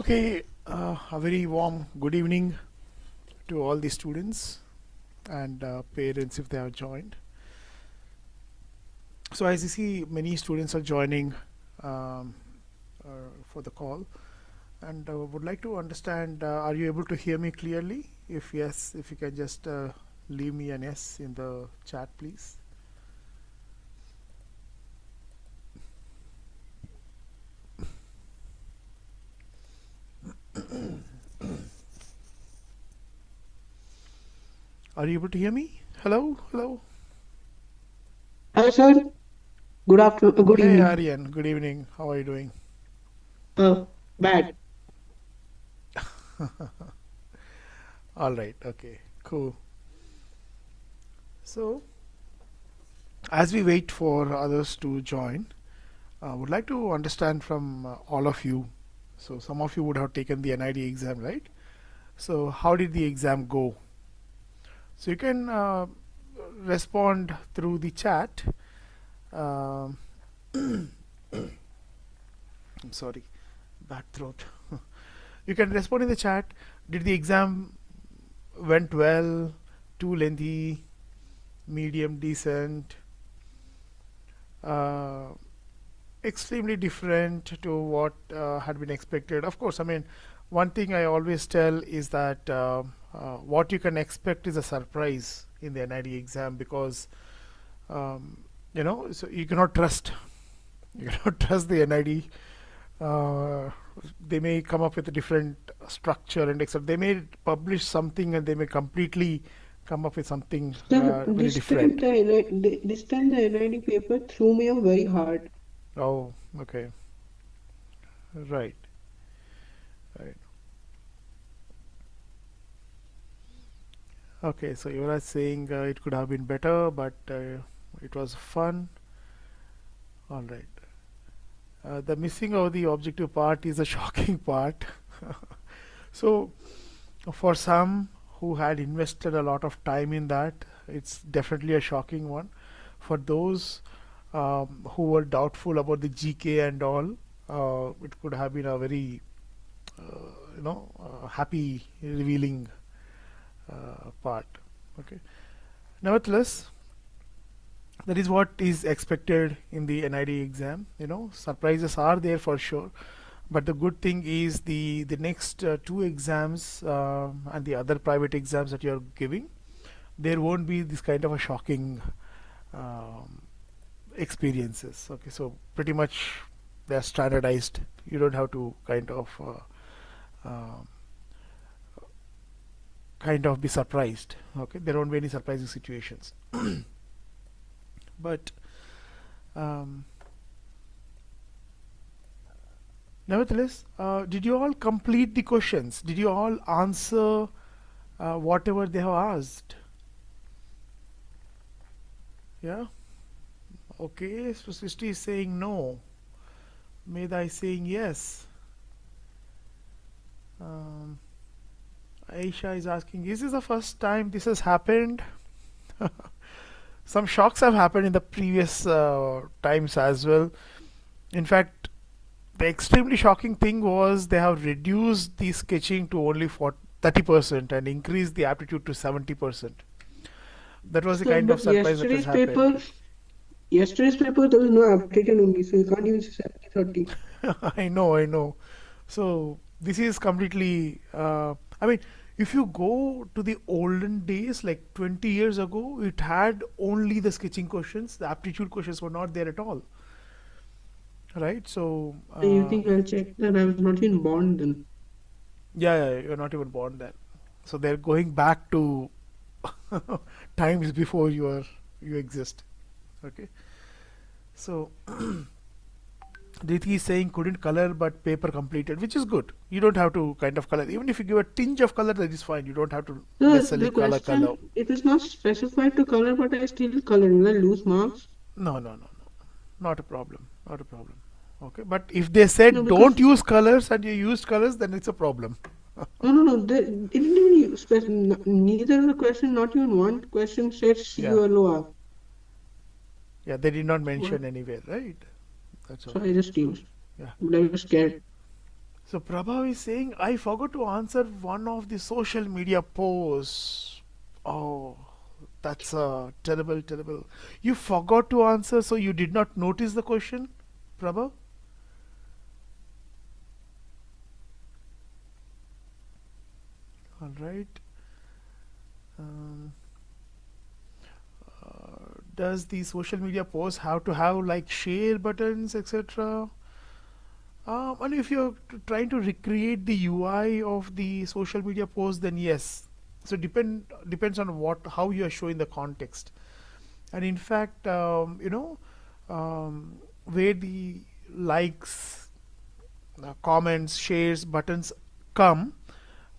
Okay, a very warm good evening to all the students and parents if they have joined. So as you see, many students are joining um, for the call, and would like to understand, are you able to hear me clearly? If yes, if you can just leave me an yes in the chat, please. Are you able to hear me? Hello, hello. Hello, sir. Good afternoon. Good Hey evening. Aryan, good evening. How are you doing? Bad. All right, okay, cool. So as we wait for others to join, would like to understand from all of you. So some of you would have taken the NID exam, right? So how did the exam go? So you can respond through the chat. Um I'm sorry, bad throat. You can respond in the chat. Did the exam went well? Too lengthy? Medium? Decent? Uh, Extremely different to what had been expected. Of course, I mean, one thing I always tell is that what you can expect is a surprise in the NID exam because so you cannot trust. You cannot trust the NID. Uh, they may come up with a different structure and etc. They may publish something and they may completely come up with something Sir, very this time different. the NID paper threw me up very hard. Oh, okay, right, right. Okay, so you are saying it could have been better, but it was fun. All right. The missing of the objective part is a shocking part. So, for some who had invested a lot of time in that, it's definitely a shocking one. For those who were doubtful about the GK and all, it could have been a very, happy, revealing part. Okay. Nevertheless, that is what is expected in the NID exam. Surprises are there for sure, but the good thing is the next two exams and the other private exams that you're giving, there won't be this kind of a shocking um, experiences. Okay, so pretty much they're standardized. You don't have to kind of be surprised. Okay, there won't be any surprising situations. But um, nevertheless, did you all complete the questions? Did you all answer whatever they have asked? Yeah. Okay. So Srishti is saying no. Medha is saying yes. Um, Aisha is asking, is this the first time this has happened? Some shocks have happened in the previous times as well. In fact, the extremely shocking thing was they have reduced the sketching to only 30% and increased the aptitude to 70%. That was the Sir, kind of but surprise that has happened. yesterday's paper, there was no application only, so you can't even say 70-30. I know, I know. So this is completely. I mean, if you go to the olden days, like 20 years ago, it had only the sketching questions. The aptitude questions were not there at all, right? So You think I'll check that? I was not even born then. yeah, you're not even born then. So they're going back to times before you exist. Okay. So Diti is saying couldn't color but paper completed, which is good. You don't have to kind of color. Even if you give a tinge of color, that is fine. You don't have to Sir, necessarily the color. question, it is not specified to color, but I still color. Will I lose marks? No, no, no, no. Not a problem. Not a problem. Okay. But if they No, said don't because use colors and you used colors, then it's a problem. no. It didn't even neither of the question, not even one question said Yeah. CULOR. Yeah. They did not So, mention anywhere, right? That's so okay. I just used. Yeah. But I was scared. So Prabha is saying, I forgot to answer one of the social media posts. Oh, that's terrible, terrible. You forgot to answer, so you did not notice the question, Prabha? All right. Um, does the social media post have to have like share buttons, etc.? And if you're trying to recreate the UI of the social media post, then yes. So depends on what how you are showing the context. And in fact, where the likes, comments, shares, buttons come,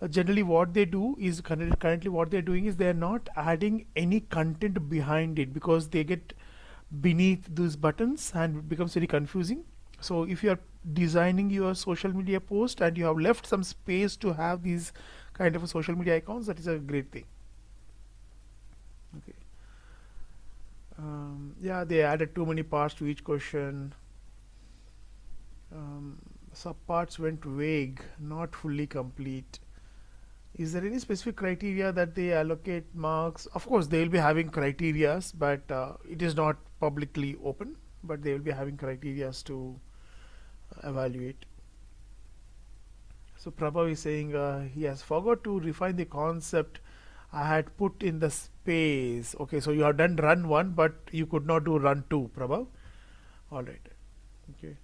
generally what they do is currently what they're doing is they're not adding any content behind it because they get beneath those buttons and it becomes very confusing. So if you are designing your social media post and you have left some space to have these kind of a social media icons, that is a great thing. Okay. Yeah, they added too many parts to each question. um, Subparts went vague, not fully complete. Is there any specific criteria that they allocate marks? Of course, they will be having criterias, but it is not publicly open. But they will be having criterias to evaluate. So Prabhav is saying he has forgot to refine the concept I had put in the space. Okay, so you have done run one, but you could not do run two, Prabhav. All right. Okay.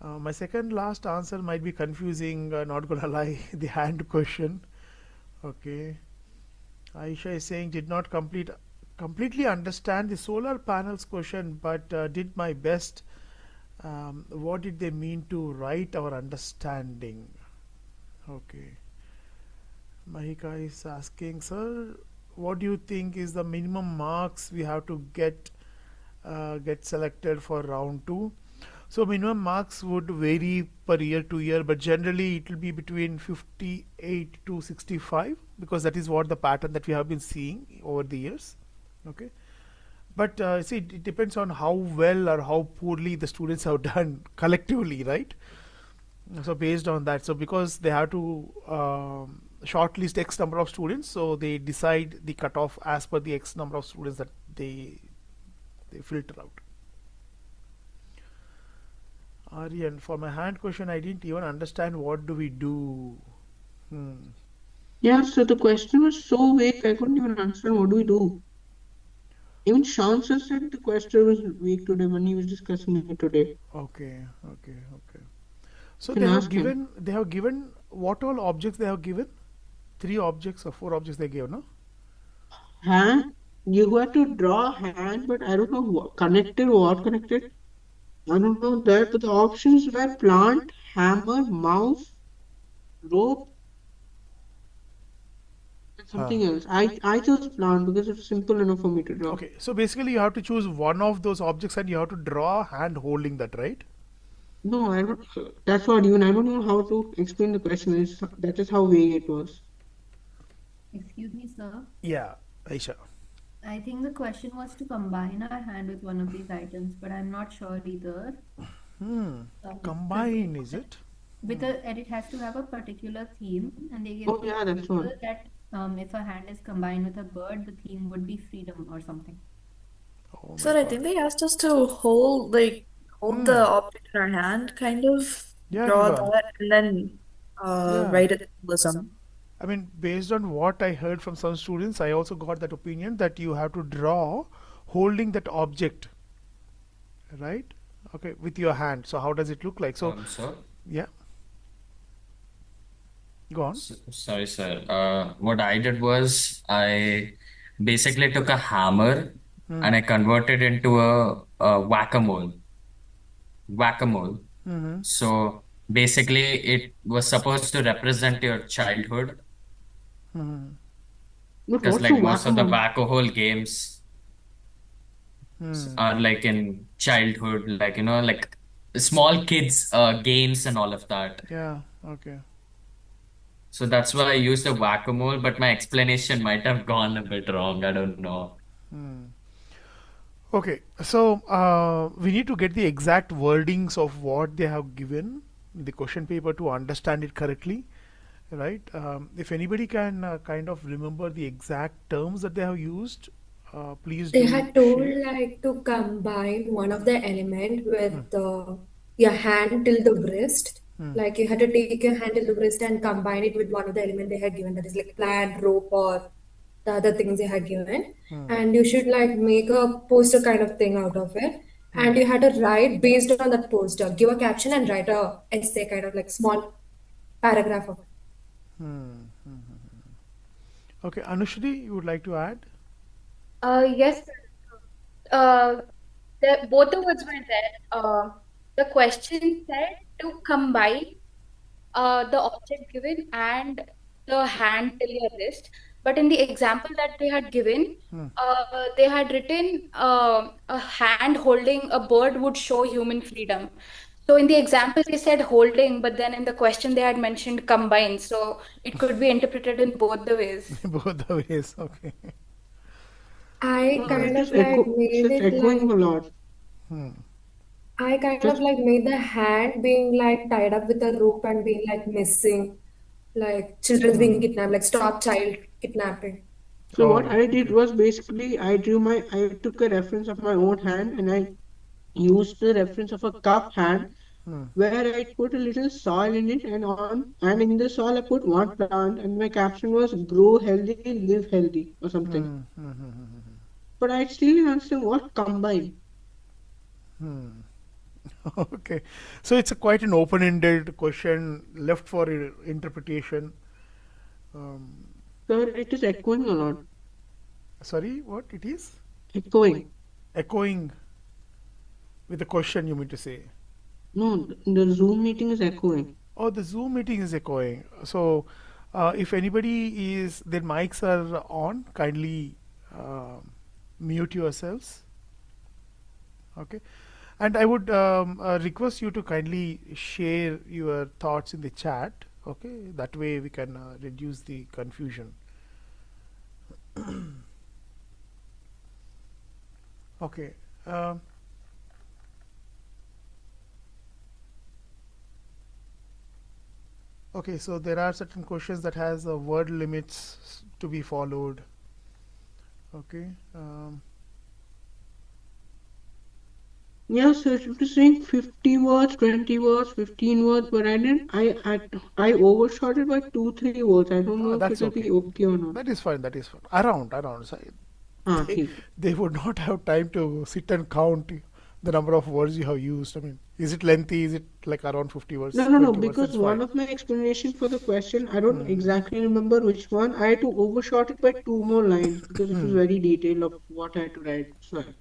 My second last answer might be confusing. Not gonna lie, the hand question. Okay. Aisha is saying did not completely understand the solar panels question, but did my best. What did they mean to write our understanding? Okay. Mahika is asking, sir, what do you think is the minimum marks we have to get selected for round two? So minimum marks would vary per year to year, but generally it will be between 58 to 65 because that is what the pattern that we have been seeing over the years. Okay, but see, it depends on how well or how poorly the students have done collectively, right? So based on that, so because they have to shortlist X number of students, so they decide the cutoff as per the X number of students that they filter out. Aryan, for my hand question, I didn't even understand what do we do. Hmm. Yeah, so the question was so vague, I couldn't even understand what do we do. Even Sean sir said the question was vague today when he was discussing it today. Okay, okay, okay. You So can ask him. they have given what all objects they have given? Three objects or four objects they gave, no? Hand, you had to draw a hand, but I don't know what connected. I don't know that, but the options were plant, hammer, mouse, rope, and Huh. something else. I chose plant because it's simple enough for me to draw. Okay, so basically you have to choose one of those objects and you have to draw a hand holding that, right? No, I don't. That's what even I don't know how to explain the question. That is how vague it was. Excuse me, sir. Yeah, Aisha. I think the question was to combine our hand with one of these items, but I'm not sure either. Hmm. So Combine, is it? with a and it has to have a particular theme, and they give Oh the yeah, that's example one. that if a hand is combined with a bird, the theme would be freedom or something. Oh my So I god. think they asked us to hold the Hmm. object in our hand, kind of Yeah, draw Viva. that, and then Yeah. write a symbolism. I mean, based on what I heard from some students, I also got that opinion that you have to draw holding that object, right? Okay, with your hand. So how does it look like? So So, yeah, go on. sorry, sir. What I did was I basically took a hammer Hmm. and I converted into a whack-a-mole. Whack-a-mole. Mm-hmm. So basically, it was supposed to represent your childhood Mm-hmm. But because what's a like most of the whack-a-mole? whack-a-hole games Hmm. are like in childhood, like like small kids games and all of that. Yeah. Okay. So that's why I used a whack-a-mole, but my explanation might have gone a bit wrong. I don't know. Hmm. Okay. So we need to get the exact wordings of what they have given. the question paper to understand it correctly, right? If anybody can kind of remember the exact terms that they have used, please They do had told share. like to combine one of the element Hmm. with your hand till the wrist. Hmm. Like you had to take your hand till the wrist and combine it with one of the element they had given, that is like plant, rope, or the other things they had given. Hmm. And you should like make a poster kind of thing out of it. Hmm. And you had to write based on that poster, give a caption and write a essay kind of like small paragraph of it. Hmm. Okay, Anushri, you would like to add? Yes, uh, both the words were there. The question said to combine the object given and the hand till your wrist. But in the example that they had given, Hmm. they had written a hand holding a bird would show human freedom. So in the example, they said holding, but then in the question, they had mentioned combine. So it could be interpreted in both the ways. Both the ways, okay. I No, kind it of is like echo. made It's it echoing like a lot. Hmm. I kind of Just like made the hand being like tied up with a rope and being like missing, like children being Hmm. kidnapped, like stop child kidnapping. so what Oh, I did okay. was basically I took a reference of my own hand and I used the reference of a cup hand Hmm. where I put a little soil in it and in the soil I put one plant and my caption was grow healthy, live healthy or something. Hmm. Hmm. Hmm. But I still didn't understand what combine. Hmm. Okay. So it's a quite an open-ended question left for interpretation. Um, Sir, it is echoing a lot. Sorry, what it is? Echoing. Echoing with the question, you mean to say? No, the Zoom meeting is echoing. Oh, the Zoom meeting is echoing. So, if anybody is, their mics are on, kindly mute yourselves. Okay. And I would request you to kindly share your thoughts in the chat. Okay. That way we can reduce the confusion. Okay. Um, okay. So there are certain questions that has word limits to be followed. Okay. Yeah, so it was saying 50 words, 20 words, 15 words, but I didn't. I overshot it by 2, 3 words. I don't know if That's it'll okay. be okay or not. That is fine. That is fine. Around. So Ah, they, ठीक. they would not have time to sit and count the number of words you have used. I mean, is it lengthy? Is it like around 50 No, words, no, no, 20 words? That's because fine. one of my explanation for the question, I don't Hmm. exactly remember which one. I had to overshot it by 2 more lines because it was Hmm. very detailed of what I had to write. Sorry.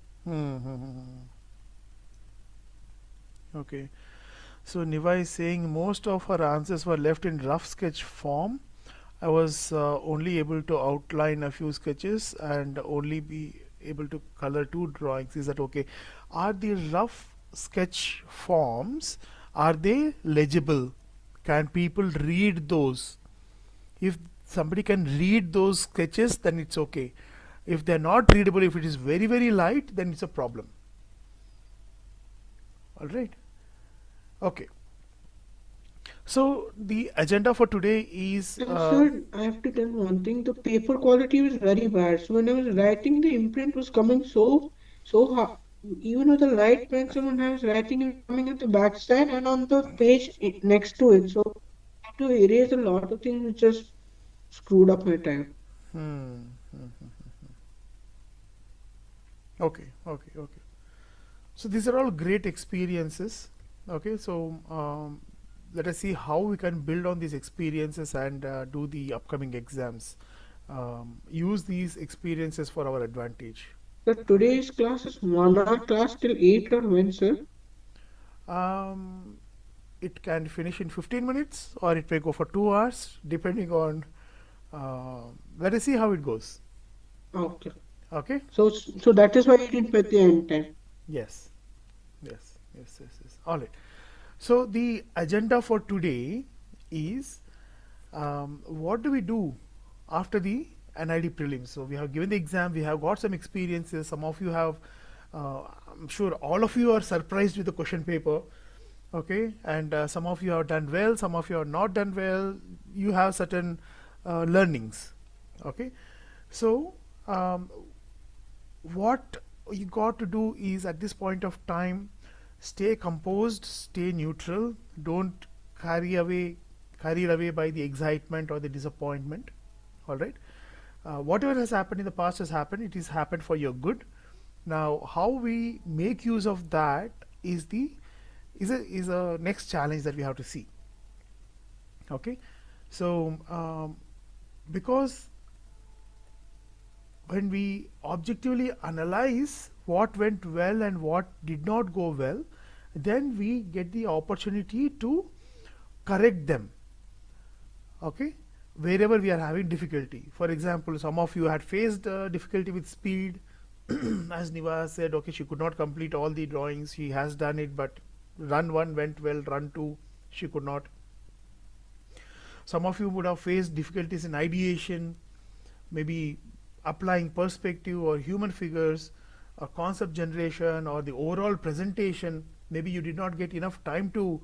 Okay. So Niva is saying most of her answers were left in rough sketch form. I was only able to outline a few sketches and only be able to color two drawings. Is that okay? Are the rough sketch forms, are they legible? Can people read those? If somebody can read those sketches, then it's okay. If they're not readable, if it is very light, then it's a problem. All right. Okay. So the agenda for today is And sir, I have to tell one thing. The paper quality was very bad. So when I was writing, the imprint was coming so hard. Even with the light pencil, when I was writing, it was coming at the back side and on the page next to it. So I had to erase a lot of things which just screwed up my time. hmm, okay. So these are all great experiences. Okay, so let us see how we can build on these experiences and do the upcoming exams. Use these experiences for our advantage. So All right. today's class is 1 hour class till 8 or when, sir? Um, it can finish in 15 minutes or it may go for 2 hours depending on. Let us see how it goes. Okay. Okay. So that is why you didn't put the end time. Yes. All right. So the agenda for today is what do we do after the NID prelims? So we have given the exam, we have got some experiences. Some of you have, I'm sure all of you are surprised with the question paper. Okay, and some of you have done well, some of you have not done well. You have certain learnings. Okay, so what you got to do is at this point of time, stay composed, stay neutral, don't carry away carried away by the excitement or the disappointment. All right, whatever has happened in the past has happened, it is happened for your good. Now how we make use of that is the is a next challenge that we have to see. Okay, so because when we objectively analyze what went well and what did not go well, then we get the opportunity to correct them. Okay, wherever we are having difficulty. For example, some of you had faced difficulty with speed. As Niva said, okay, she could not complete all the drawings. She has done it, but run 1 went well, run 2 she could not. Some of you would have faced difficulties in ideation, maybe applying perspective or human figures or concept generation or the overall presentation. Maybe you did not get enough time to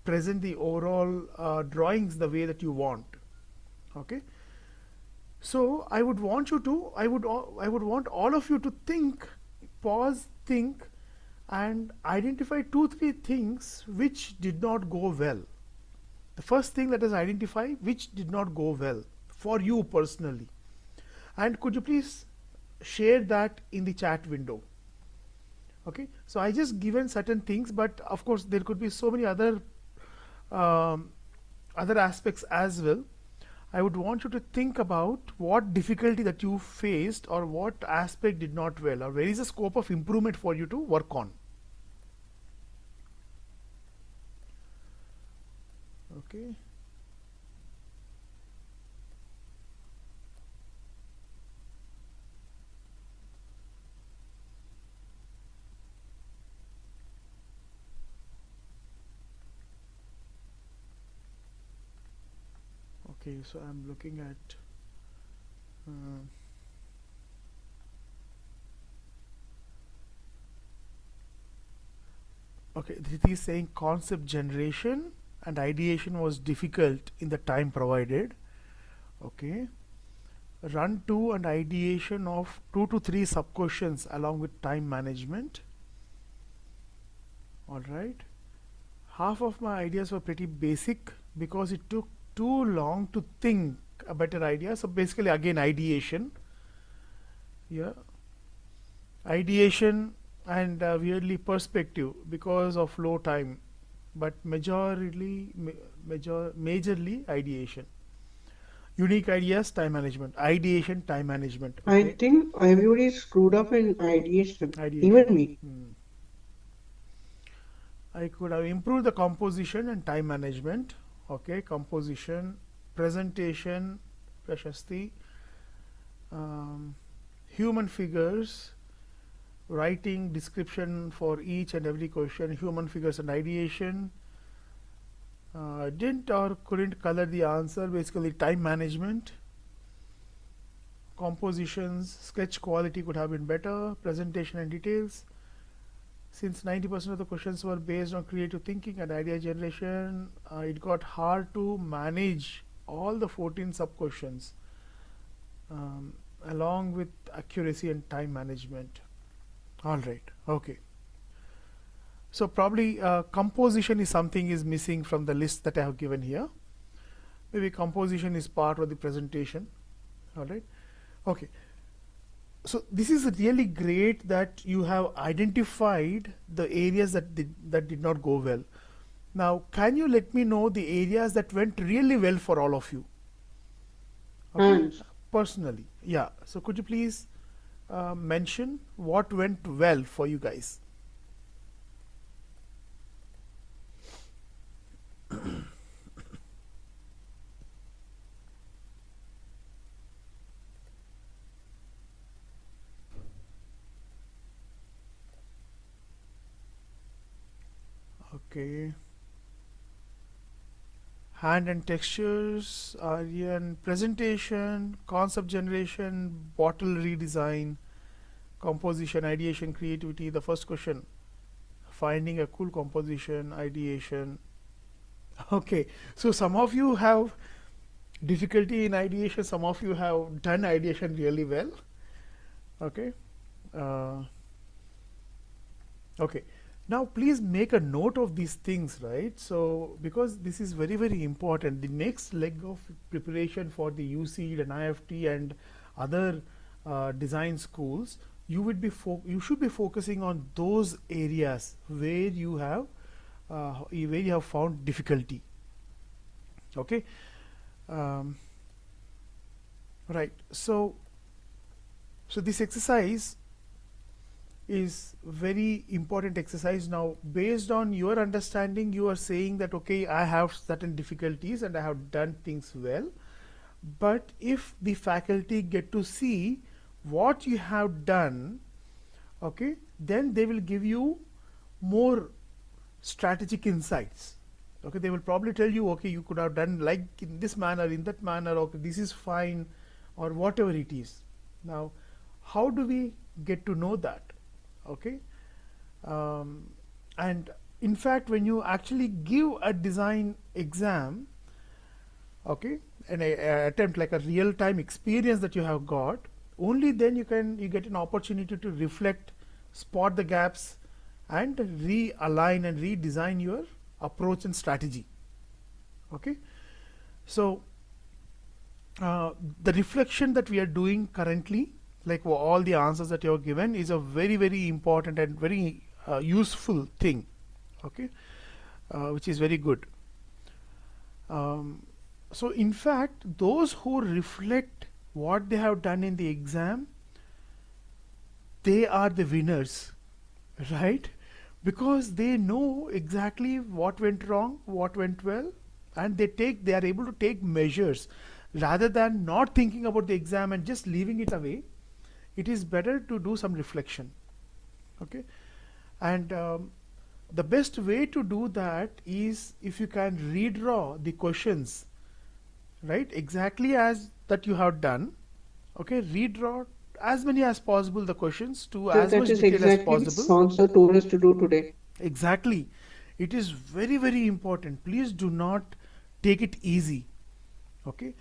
present the overall drawings the way that you want. Okay, so I would want you to I would want all of you to think, pause, think, and identify 2 3 things which did not go well. The first thing, let us identify which did not go well for you personally, and could you please share that in the chat window. Okay, so I just given certain things, but of course there could be so many um, other aspects as well. I would want you to think about what difficulty that you faced or what aspect did not well, or where is the scope of improvement for you to work on. Okay, okay, so I'm looking at uh, okay, Dhriti is saying concept generation and ideation was difficult in the time provided. Okay, run 2 and ideation of 2 to 3 sub questions along with time management. All right, half of my ideas were pretty basic because it took too long to think a better idea. So basically again ideation, yeah, ideation, and weirdly perspective because of low time, but majorly ideation. Unique ideas, time management, ideation, time management. I Okay, think everybody screwed up in ideation, ideation. even me. I could have improved the composition and time management. Okay, composition, presentation, Prashasti, um, human figures, writing description for each and every question, human figures and ideation. Didn't or couldn't color the answer, basically time management. Compositions, sketch quality could have been better, presentation and details. Since 90% of the questions were based on creative thinking and idea generation, it got hard to manage all the 14 sub questions along with accuracy and time management. All right, okay. So probably composition is something is missing from the list that I have given here. Maybe composition is part of the presentation. All right, okay. So this is really great that you have identified the areas that did not go well. Now, can you let me know the areas that went really well for all of you? Okay, Hands. personally, yeah. So could you please mention what went well for you guys? Okay. Hand and textures, Aryan, presentation, concept generation, bottle redesign, composition, ideation, creativity. The first question, finding a cool composition, ideation. Okay, so some of you have difficulty in ideation, some of you have done ideation really well. Okay. Uh, okay. Now please make a note of these things, right? So because this is very, very important. The next leg of preparation for the UC and IFT and other design schools, you should be focusing on those areas where you have found difficulty. Okay. Um, right. So this exercise is very important exercise. Now based on your understanding, you are saying that okay, I have certain difficulties and I have done things well, but if the faculty get to see what you have done, okay, then they will give you more strategic insights. Okay, they will probably tell you, okay, you could have done like in this manner, in that manner, okay, this is fine, or whatever it is. Now how do we get to know that? Okay. And in fact, when you actually give a design exam, okay, and attempt like a real-time experience that you have got, only then you get an opportunity to reflect, spot the gaps, and realign and redesign your approach and strategy. Okay. So the reflection that we are doing currently, like all the answers that you have given, is a very, very important and very useful thing. Okay. Which is very good. So in fact, those who reflect what they have done in the exam, they are the winners, right? Because they know exactly what went wrong, what went well, and they are able to take measures rather than not thinking about the exam and just leaving it away. It is better to do some reflection. Okay. And the best way to do that is if you can redraw the questions, right, exactly as that you have done. Okay, redraw as many as possible the questions to So as that much is detail as exactly possible. sponsor told us to do today. Exactly. It is very, very important. Please do not take it easy. Okay.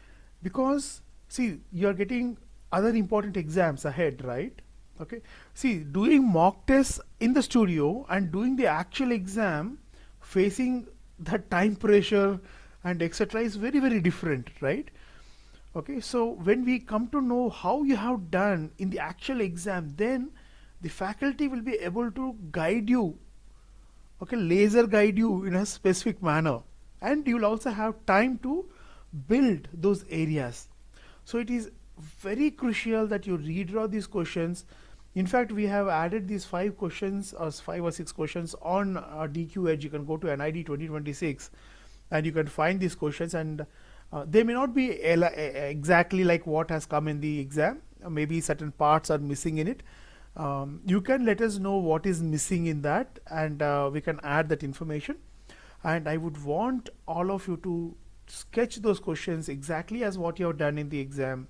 Because see, you are getting other important exams ahead, right? Okay. See, doing mock tests in the studio and doing the actual exam, facing that time pressure and etc. is very, very different, right? Okay. So when we come to know how you have done in the actual exam, then the faculty will be able to guide you, okay, laser guide you in a specific manner, and you will also have time to build those areas. So it is very crucial that you redraw these questions. In fact, we have added these 5 questions or 5 or 6 questions on DQ Edge. You can go to NID 2026 and you can find these questions, and they may not be exactly like what has come in the exam. Maybe certain parts are missing in it. You can let us know what is missing in that, and we can add that information. And I would want all of you to sketch those questions exactly as what you have done in the exam,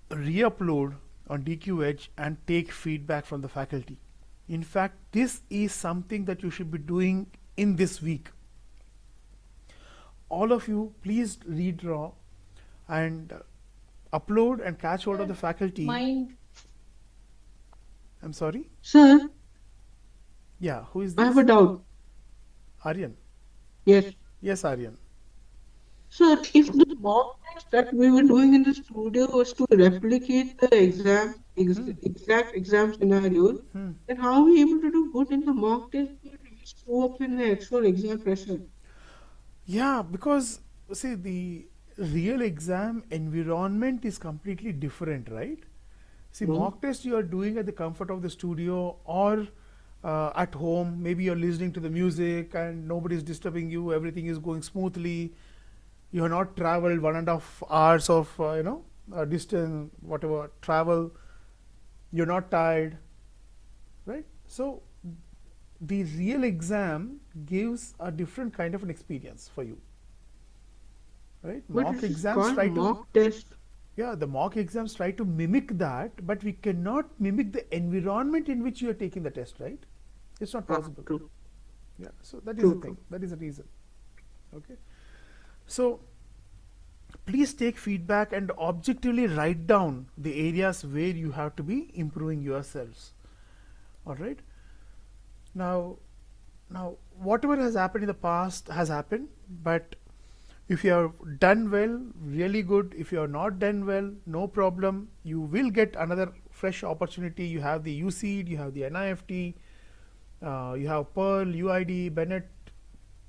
re-upload on DQ Edge, and take feedback from the faculty. In fact, this is something that you should be doing in this week. All of you, please redraw and upload and catch hold of the faculty. Mine. I'm sorry? Sir, Yeah, who is I have this? a doubt. Aryan. Yes. Yes, Aryan. Sir, if the mock test that we were doing in the studio was to replicate the exact exam scenarios, then how are we able to do good in the mock test but we screw up in the actual exam pressure? Yeah, because see, the real exam environment is completely different, right? See, mock test you are doing at the comfort of the studio or at home. Maybe you're listening to the music and nobody is disturbing you. Everything is going smoothly. You have not traveled 1.5 hours of distance, whatever travel. You're not tired, right? So the real exam gives a different kind of an experience for you, right? But Mock it is exams called try to, mock test. yeah, the mock exams try to mimic that, but we cannot mimic the environment in which you are taking the test, right? It's not possible. True. Yeah, so that is the True. thing. True. That is the reason. Okay. So please take feedback and objectively write down the areas where you have to be improving yourselves. All right. Now, whatever has happened in the past has happened, but if you have done well, really good. If you have not done well, no problem. You will get another fresh opportunity. You have the UCED, you have the NIFT, you have Pearl, UID, Bennett,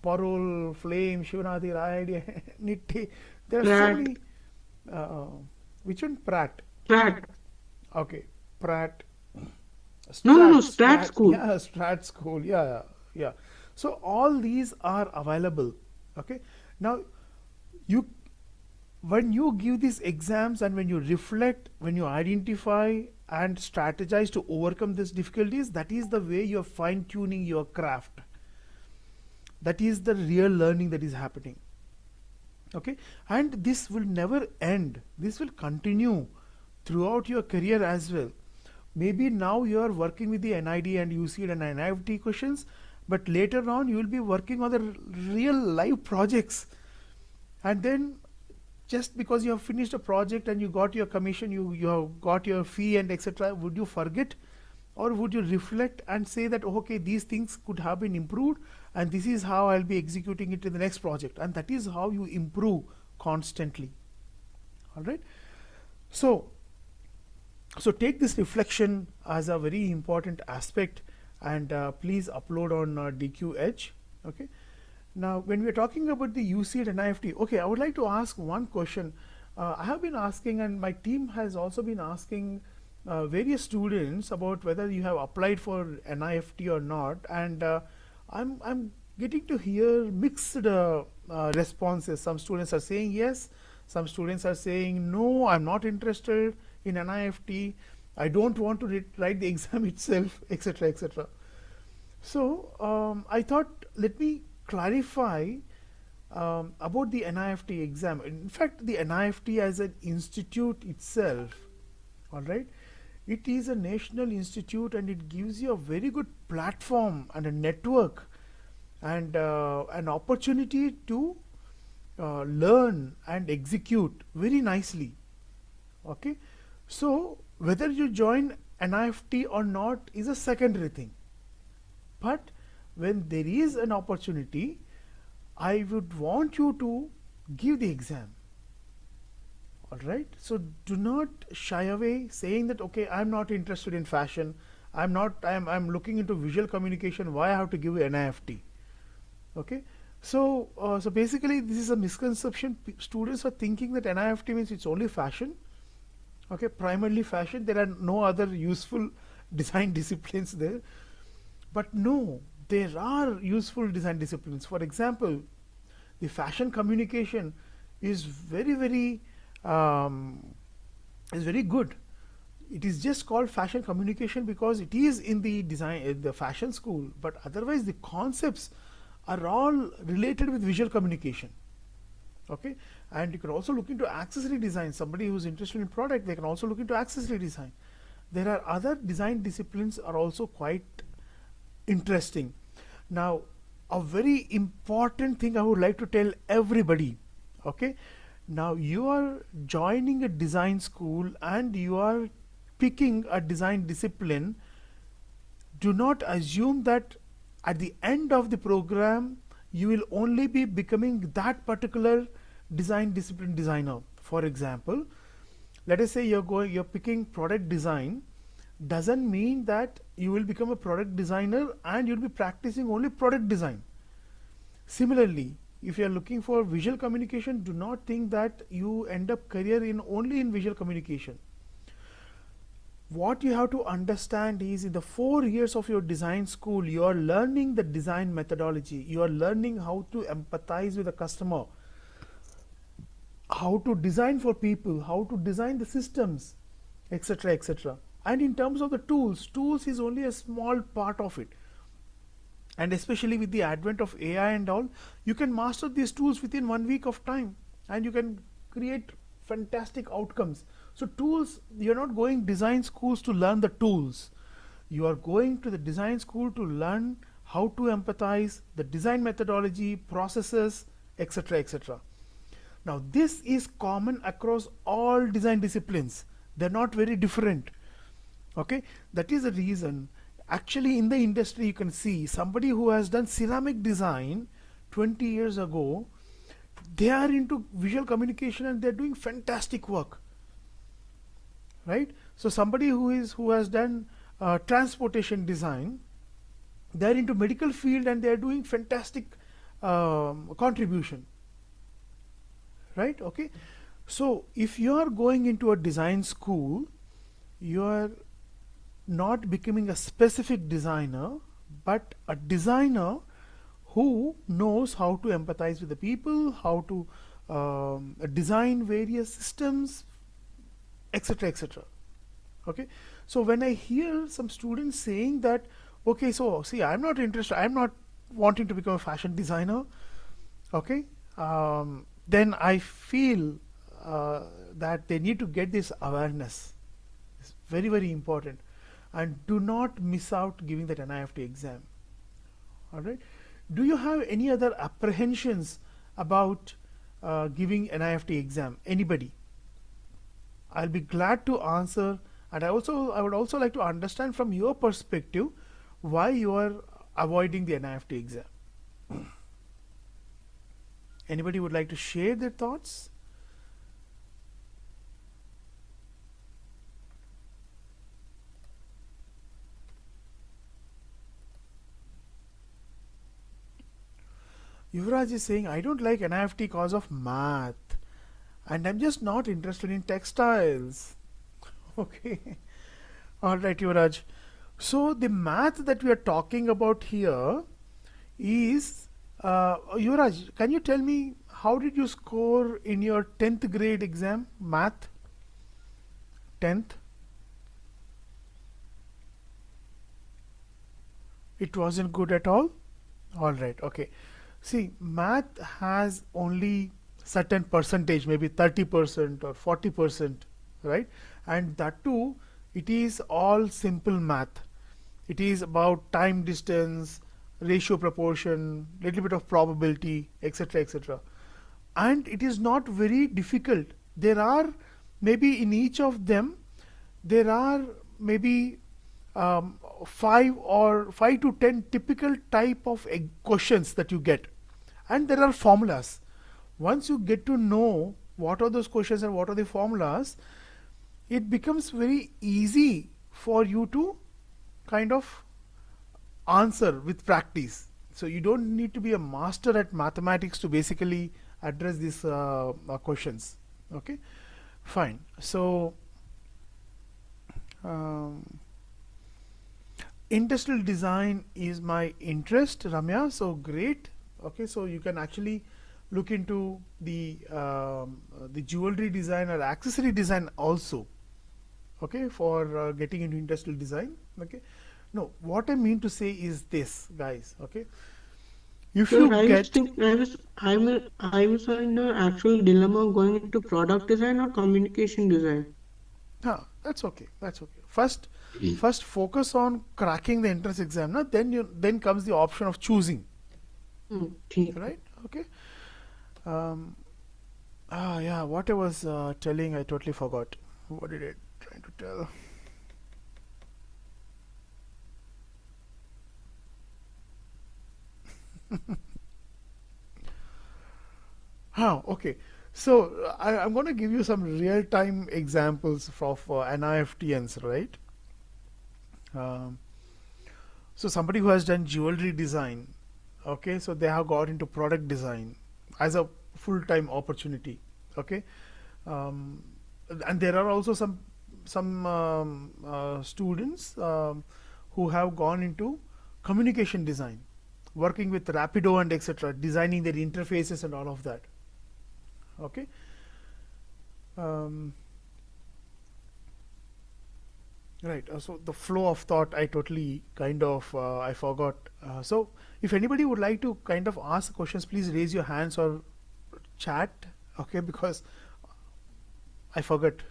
Parole, Flame, Shivanathi, IID, NIT. There are so Pratt. many. Uh, which one? Pratt. Pratt. Okay, Pratt. No. Strat Strat, school. yeah, Strat School, yeah. So all these are available. Okay. Now, you, when you give these exams and when you reflect, when you identify and strategize to overcome these difficulties, that is the way you're fine tuning your craft. That is the real learning that is happening. Okay, and this will never end. This will continue throughout your career as well. Maybe now you are working with the NID and UCD and NIFT questions, but later on you will be working on the real live projects. And then just because you have finished a project and you got your commission, you have got your fee and etc., would you forget, or would you reflect and say that okay, these things could have been improved and this is how I'll be executing it in the next project, and that is how you improve constantly. All right. So take this reflection as a very important aspect, and please upload on DQ Edge. Okay. Now, when we are talking about the UCD and NIFT, okay, I would like to ask one question. I have been asking, and my team has also been asking various students about whether you have applied for NIFT or not, and I'm getting to hear mixed responses. Some students are saying yes, some students are saying no, I'm not interested in NIFT, I don't want to write the exam itself, etc., etc. So I thought, let me clarify about the NIFT exam. In fact, the NIFT as an institute itself, all right, it is a national institute and it gives you a very good platform and a network and an opportunity to learn and execute very nicely. Okay, so whether you join NIFT or not is a secondary thing, but when there is an opportunity, I would want you to give the exam. All right, so do not shy away saying that okay, I'm not interested in fashion, I'm looking into visual communication, why I have to give NIFT. Okay, so so basically this is a misconception. Students are thinking that NIFT means it's only fashion. Okay, primarily fashion, there are no other useful design disciplines there. But no, there are useful design disciplines. For example, the fashion communication is very is very good. It is just called fashion communication because it is in the design, the fashion school, but otherwise the concepts are all related with visual communication. Okay, and you can also look into accessory design. Somebody who's interested in product, they can also look into accessory design. There are other design disciplines are also quite interesting. Now, a very important thing I would like to tell everybody. Okay, now you are joining a design school and you are picking a design discipline. Do not assume that at the end of the program you will only be becoming that particular design discipline designer. For example, let us say you're picking product design, doesn't mean that you will become a product designer and you'll be practicing only product design. Similarly, if you are looking for visual communication, do not think that you end up career in only in visual communication. What you have to understand is in the 4 years of your design school, you are learning the design methodology, you are learning how to empathize with the customer, how to design for people, how to design the systems, etc., etc. And in terms of the tools is only a small part of it. And especially with the advent of AI and all, you can master these tools within 1 week of time and you can create fantastic outcomes. So tools, you're not going design schools to learn the tools. You are going to the design school to learn how to empathize, the design methodology, processes, etc. etc. Now, this is common across all design disciplines. They're not very different. Okay, that is the reason. Actually, in the industry, you can see somebody who has done ceramic design 20 years ago, they are into visual communication and they're doing fantastic work, right? So somebody who has done transportation design, they're into medical field and they're doing fantastic contribution, right? Okay, so if you are going into a design school, you are not becoming a specific designer, but a designer who knows how to empathize with the people, how to design various systems, etc. etc. Okay, so when I hear some students saying that, okay, so see, I'm not interested, I'm not wanting to become a fashion designer, okay, then I feel that they need to get this awareness. It's very, very important, and do not miss out giving that NIFT exam. All right, do you have any other apprehensions about giving NIFT exam? Anybody? I'll be glad to answer, and I would also like to understand from your perspective why you are avoiding the NIFT exam. Anybody would like to share their thoughts? Yuvraj is saying, I don't like NIFT cause of math, and I'm just not interested in textiles. Okay. All right, Yuvraj. So the math that we are talking about here is, Yuvraj, can you tell me how did you score in your 10th grade exam, math? 10th? It wasn't good at all? All right, okay. See, math has only certain percentage, maybe 30% or 40%, right? And that too, it is all simple math. It is about time, distance, ratio, proportion, little bit of probability, etc. etc. And it is not very difficult. There are maybe in each of them, there are maybe 5 to 10 typical type of questions that you get, and there are formulas. Once you get to know what are those questions and what are the formulas, it becomes very easy for you to kind of answer with practice. So you don't need to be a master at mathematics to basically address these questions. Okay, fine. So industrial design is my interest, Ramya. So great. Okay, so you can actually look into the jewelry design or accessory design also. Okay, for getting into industrial design. Okay, no, what I mean to say is this, guys. Okay, if So you I was get thinking, I was in the actual dilemma of going into product design or communication design. that's okay. That's okay. First focus on cracking the entrance exam. Now, then comes the option of choosing. ठीक है. Right? Okay. Yeah. What I was telling, I totally forgot. What did I try to tell? Okay. So I'm going to give you some real-time examples of NIFTNs, right? So somebody who has done jewelry design, okay, so they have got into product design as a full-time opportunity, okay, and there are also some students who have gone into communication design, working with Rapido and etc., designing their interfaces and all of that. Okay. Right. So the flow of thought, I totally kind of I forgot. So if anybody would like to kind of ask questions, please raise your hands or chat. Okay, because I forgot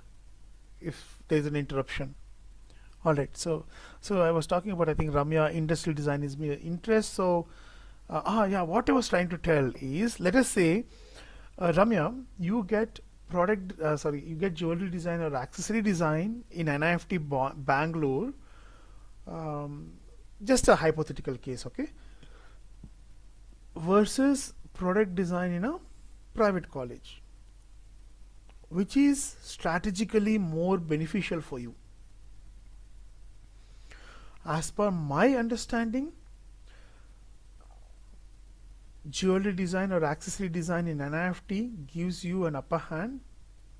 if there's an interruption. All right. So I was talking about, I think, Ramya, industrial design is my interest. So yeah, what I was trying to tell is, let us say, Ramya, you get you get jewelry design or accessory design in NIFT Bangalore. Um, just a hypothetical case, okay? Versus product design in a private college, which is strategically more beneficial for you? As per my understanding, jewelry design or accessory design in NIFT gives you an upper hand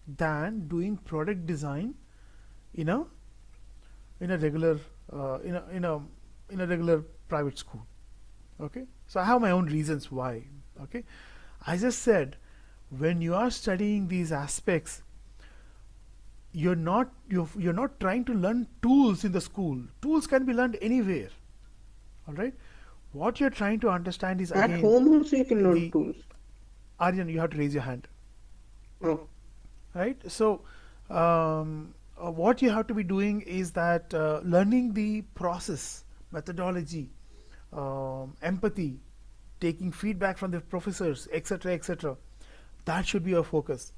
than doing product design in a in a regular in a regular private school. Okay, so I have my own reasons why. Okay, I just said, when you are studying these aspects, you're not trying to learn tools in the school. Tools can be learned anywhere. All right, what you're trying to understand is, At again, home also you can learn the tools. Aryan, you have to raise your hand. Oh, Right, so what you have to be doing is that learning the process, methodology, empathy, taking feedback from the professors, etc., etc. That should be your focus.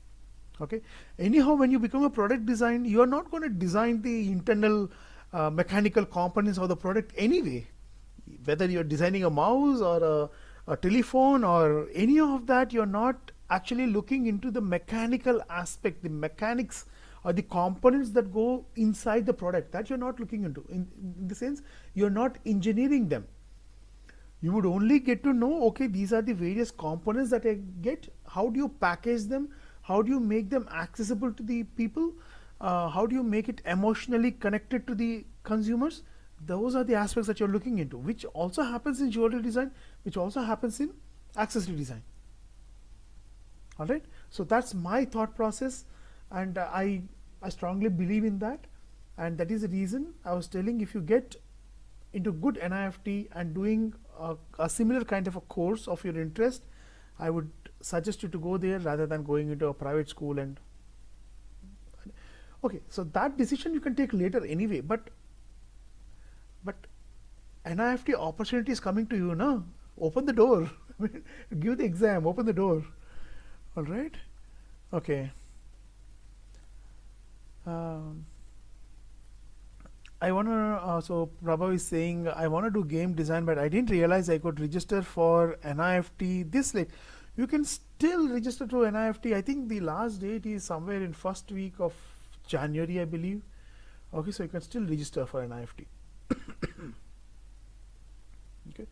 Okay, anyhow, when you become a product design, you are not going to design the internal mechanical components of the product anyway. Whether you're designing a mouse or a telephone or any of that, you're not actually looking into the mechanical aspect, the mechanics or the components that go inside the product. That you're not looking into. In the sense, you're not engineering them. You would only get to know, okay, these are the various components that I get. How do you package them? How do you make them accessible to the people? How do you make it emotionally connected to the consumers? Those are the aspects that you're looking into, which also happens in jewelry design, which also happens in accessory design. All right, so that's my thought process, and I strongly believe in that, and that is the reason I was telling, if you get into good NIFT and doing a similar kind of a course of your interest, I would suggest you to go there rather than going into a private school. And okay, so that decision you can take later anyway, but NIFT opportunity is coming to you now. Open the door. Give the exam, open the door. All right, okay. I want to, so Prabha is saying, I want to do game design, but I didn't realize I could register for NIFT this late. You can still register to NIFT. I think the last date is somewhere in first week of January, I believe. Okay, so you can still register for NIFT. Okay.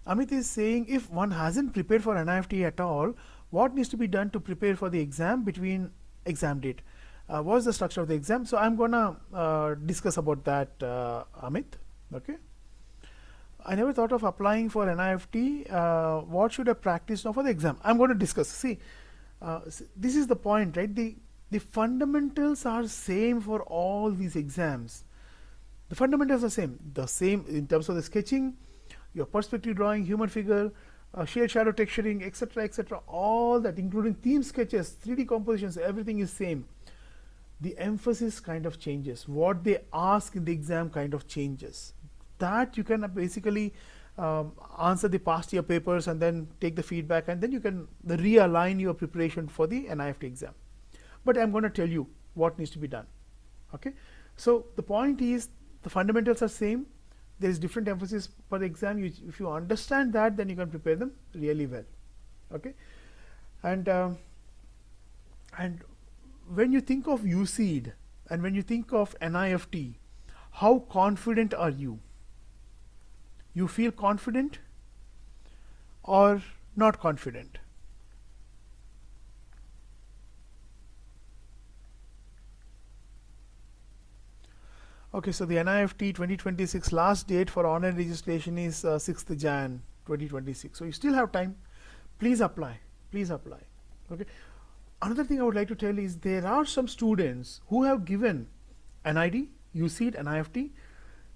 Amit is saying, if one hasn't prepared for NIFT at all, what needs to be done to prepare for the exam between exam date? What's the structure of the exam? So I'm gonna discuss about that, Amit. Okay. I never thought of applying for NIFT. What should I practice now for the exam? I'm going to discuss. See, this is the point, right? The fundamentals are same for all these exams. The fundamentals are same. The same in terms of the sketching, your perspective drawing, human figure, shade, shadow, texturing, etc., etc. All that, including theme sketches, 3D compositions, everything is same. The emphasis kind of changes. What they ask in the exam kind of changes. That you can basically answer the past year papers and then take the feedback, and then you can realign your preparation for the NIFT exam. But I'm going to tell you what needs to be done. Okay. So the point is, the fundamentals are same. There is different emphasis for the exam. If you understand that, then you can prepare them really well. Okay. And when you think of UCED and when you think of NIFT, how confident are you? You feel confident or not confident? Okay, so the NIFT 2026 last date for online registration is 6th Jan 2026. So you still have time. Please apply. Please apply. Okay. Another thing I would like to tell is, there are some students who have given NID, UCED, NIFT.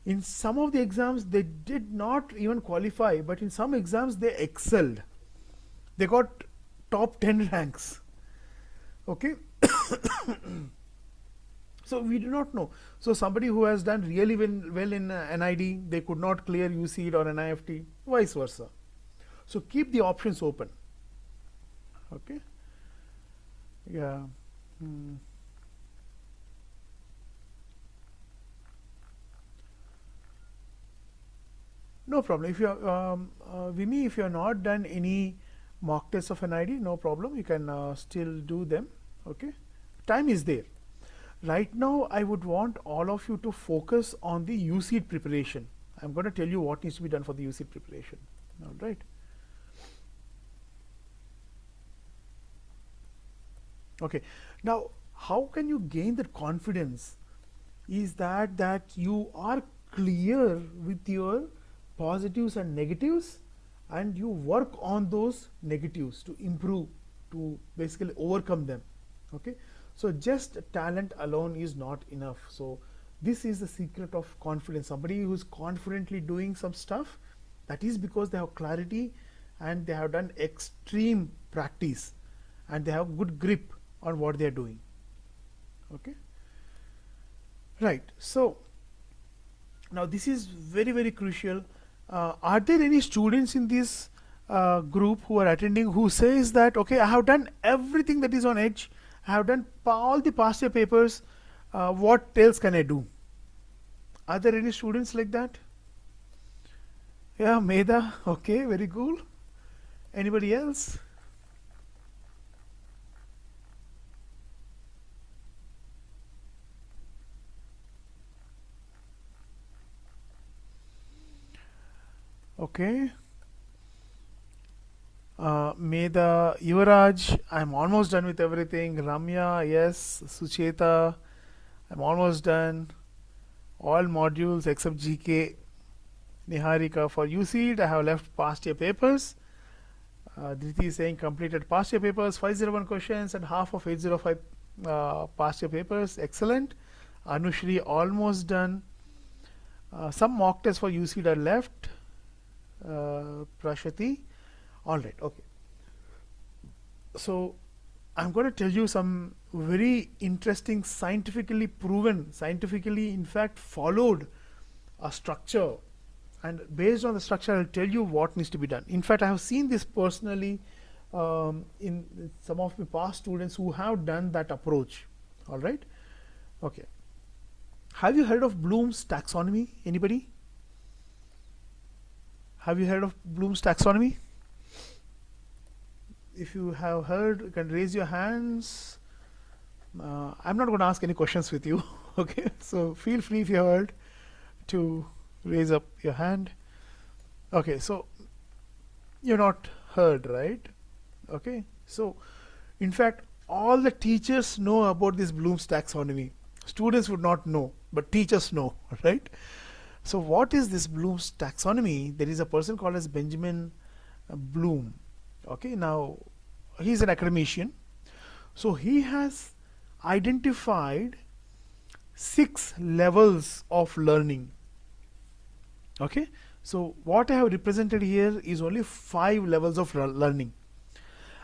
In some of the exams, they did not even qualify, but in some exams, they excelled. They got top 10 ranks. Okay. So we do not know. So somebody who has done really well in NID, they could not clear UCED or NIFT, vice versa. So keep the options open. Okay. Yeah. No problem. If you are, Vimi, if you have not done any mock tests of NID, no problem. You can still do them. Okay. Time is there. Right now, I would want all of you to focus on the UCED preparation. I'm going to tell you what needs to be done for the UCED preparation. All right. Okay. Now, how can you gain that confidence? Is that you are clear with your positives and negatives, and you work on those negatives to improve, to basically overcome them. Okay. So just talent alone is not enough. So this is the secret of confidence. Somebody who's confidently doing some stuff, that is because they have clarity and they have done extreme practice and they have good grip on what they are doing. Okay. Right. So now this is very crucial. Are there any students in this group who are attending who says that, okay, I have done everything that is on edge, I have done all the past year papers, what else can I do? Are there any students like that? Yeah, Meda, okay, very cool. Anybody else? Okay. Meda, Yuvraj, I'm almost done with everything. Ramya, yes. Sucheta, I'm almost done. All modules except GK. Niharika, for UCED, I have left past year papers. Dhriti is saying completed past year papers, 501 questions and half of 805 past year papers. Excellent. Anushri, almost done. Some mock tests for UCED are left. Prashati. All right. Okay. So I'm going to tell you some very interesting, scientifically proven, scientifically in fact followed a structure, and based on the structure I'll tell you what needs to be done. In fact, I have seen this personally in some of my past students who have done that approach. All right. Okay. Have you heard of Bloom's taxonomy? Anybody? Have you heard of Bloom's taxonomy? If you have heard, you can raise your hands. I'm not going to ask any questions with you. Okay, so feel free if you heard to raise up your hand. Okay, so you're not heard, right? Okay, so in fact, all the teachers know about this Bloom's taxonomy. Students would not know, but teachers know, right? So what is this Bloom's taxonomy? There is a person called as Benjamin Bloom. Okay, now he's an academician. So he has identified 6 levels of learning. Okay, so what I have represented here is only 5 levels of learning.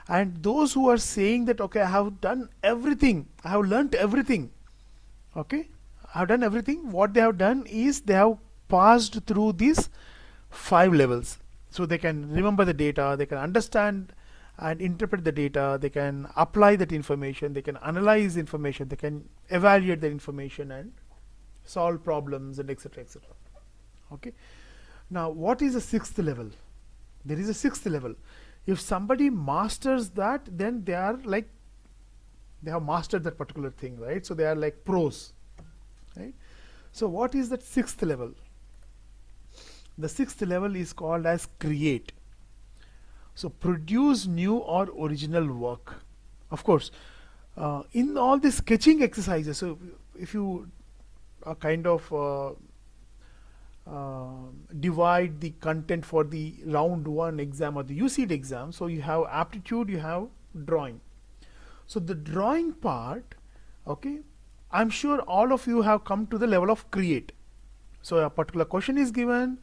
And those who are saying that, okay, I have done everything, I have learnt everything, okay, I have done everything, what they have done is they have passed through these 5 levels. So they can remember the data, they can understand and interpret the data, they can apply that information, they can analyze information, they can evaluate the information and solve problems and etc. etc. Okay. Now what is the 6th level? There is a 6th level. If somebody masters that, then they are like, they have mastered that particular thing, right? So they are like pros, right? So what is that 6th level? The 6th level is called as create. So produce new or original work. Of course, in all the sketching exercises, so if you kind of divide the content for the round 1 exam or the UCED exam, so you have aptitude, you have drawing. So the drawing part, okay, I'm sure all of you have come to the level of create. So a particular question is given,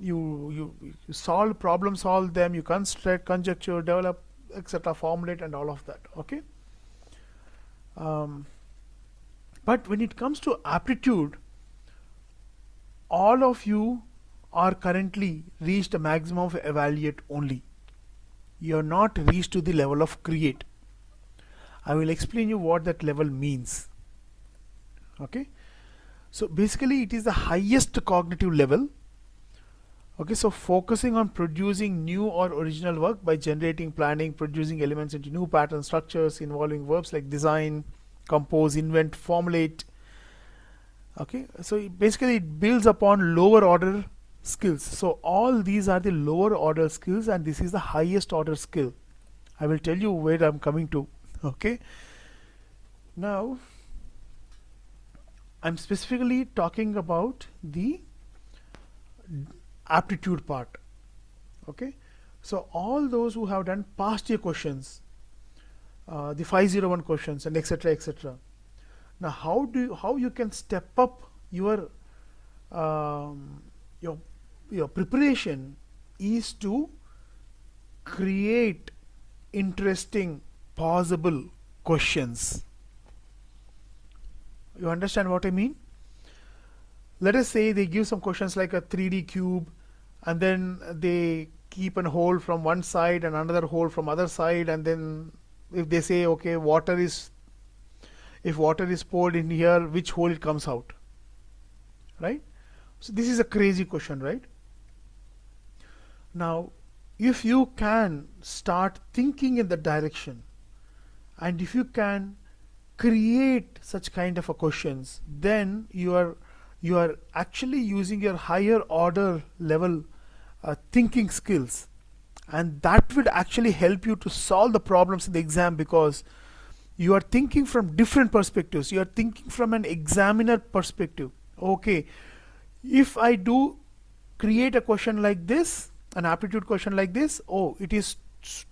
you solve, problem solve them, you construct, conjecture, develop, etc., formulate and all of that. Okay. But when it comes to aptitude, all of you are currently reached a maximum of evaluate only. You are not reached to the level of create. I will explain you what that level means. Okay, so basically it is the highest cognitive level. Okay, so focusing on producing new or original work by generating, planning, producing elements into new pattern structures involving verbs like design, compose, invent, formulate. Okay, so basically it builds upon lower order skills. So all these are the lower order skills, and this is the highest order skill. I will tell you where I'm coming to. Okay, now I'm specifically talking about the aptitude part. Okay, so all those who have done past year questions, the 501 questions, and etc etc. Now how you can step up your um, your your preparation is to create interesting possible questions. You understand what I mean? Let us say they give some questions like a 3D cube, and then they keep a hole from one side and another hole from other side, and then if they say, okay, if water is poured in here, which hole it comes out, right? So this is a crazy question, right? Now if you can start thinking in that direction, and if you can create such kind of a questions, then you are actually using your higher order level thinking skills, and that would actually help you to solve the problems in the exam, because you are thinking from different perspectives. You are thinking from an examiner perspective. Okay, if I do create a question like this, an aptitude question like this, oh, it is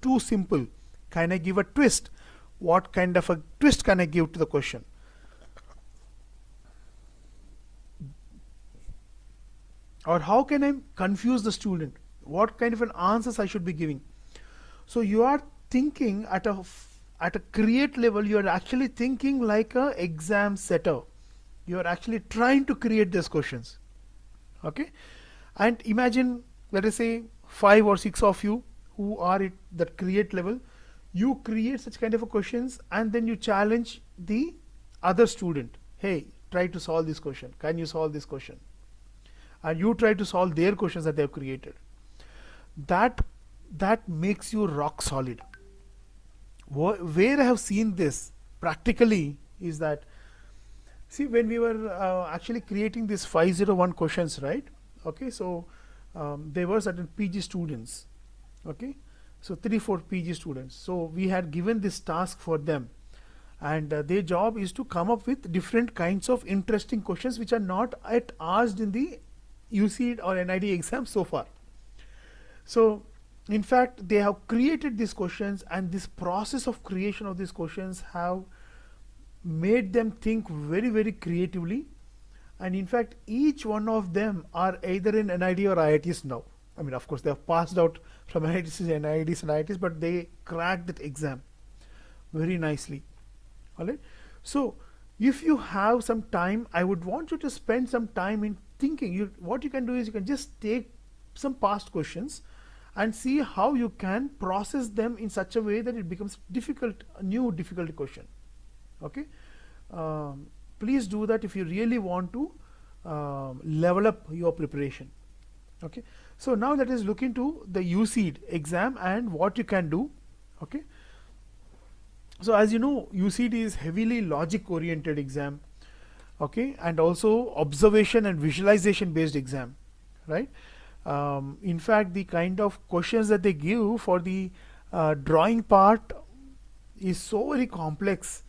too simple, can I give a twist? What kind of a twist can I give to the question? Or how can I confuse the student? What kind of an answers I should be giving? So you are thinking at a create level. You are actually thinking like a exam setter. You are actually trying to create these questions. Okay, and imagine, let us say 5 or 6 of you who are at that create level. You create such kind of a questions, and then you challenge the other student. Hey, try to solve this question. Can you solve this question? And you try to solve their questions that they have created. That makes you rock solid. Where I have seen this practically is that, see, when we were actually creating these 501 questions, right? Okay, so there were certain PG students. Okay, so 3-4 PG students. So we had given this task for them, and their job is to come up with different kinds of interesting questions which are not yet asked in the UC or NID exam so far. So in fact they have created these questions, and this process of creation of these questions have made them think very creatively. And in fact each one of them are either in NID or IITs now. I mean, of course they have passed out from NIDs to NIDs and IITs, but they cracked that exam very nicely. Alright, so if you have some time, I would want you to spend some time in thinking. What you can do is you can just take some past questions and see how you can process them in such a way that it becomes a new difficult question. Okay, please do that if you really want to level up your preparation. Okay, so now let us look into the UC exam and what you can do. Okay, so as you know, UCD is heavily logic oriented exam. Okay, and also observation and visualization based exam, right? In fact, the kind of questions that they give for the drawing part is so very complex.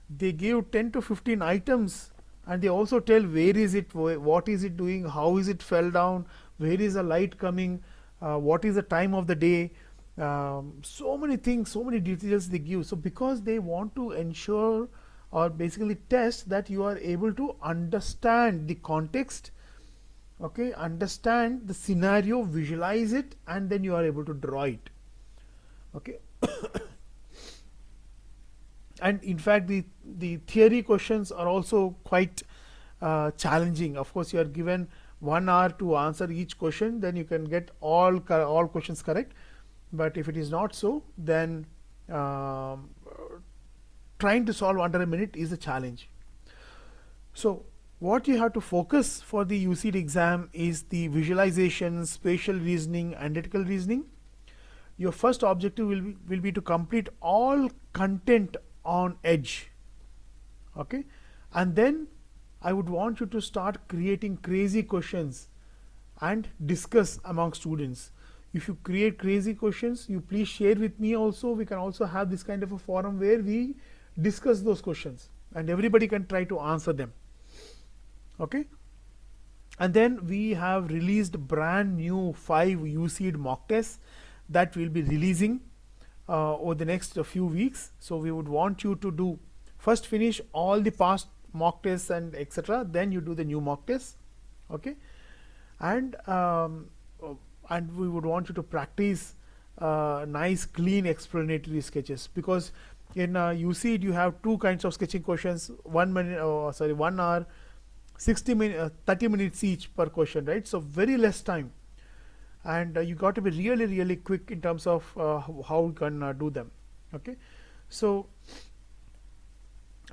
They give 10 to 15 items, and they also tell where is it, what is it doing, how is it fell down, where is the light coming, what is the time of the day. So many things, so many details they give. So because they want to ensure or basically test that you are able to understand the context, okay, understand the scenario, visualize it, and then you are able to draw it. Okay. And in fact, the theory questions are also quite challenging. Of course, you are given 1 hour to answer each question, then you can get all questions correct. But if it is not so, then um, trying to solve under a minute is a challenge. So what you have to focus for the UCD exam is the visualization, spatial reasoning, analytical reasoning. Your first objective will be to complete all content on edge. Okay, and then I would want you to start creating crazy questions and discuss among students. If you create crazy questions, you please share with me also. We can also have this kind of a forum where we discuss those questions and everybody can try to answer them. Okay, and then we have released brand new 5 UCD mock tests that we'll be releasing over the next few weeks. So we would want you to do first finish all the past mock tests and etc., then you do the new mock tests. Okay, and and we would want you to practice nice clean explanatory sketches, because in UCD you have two kinds of sketching questions, 1 hour 30 minutes each per question, right? So very less time, and you got to be really quick in terms of how you can do them. Okay, so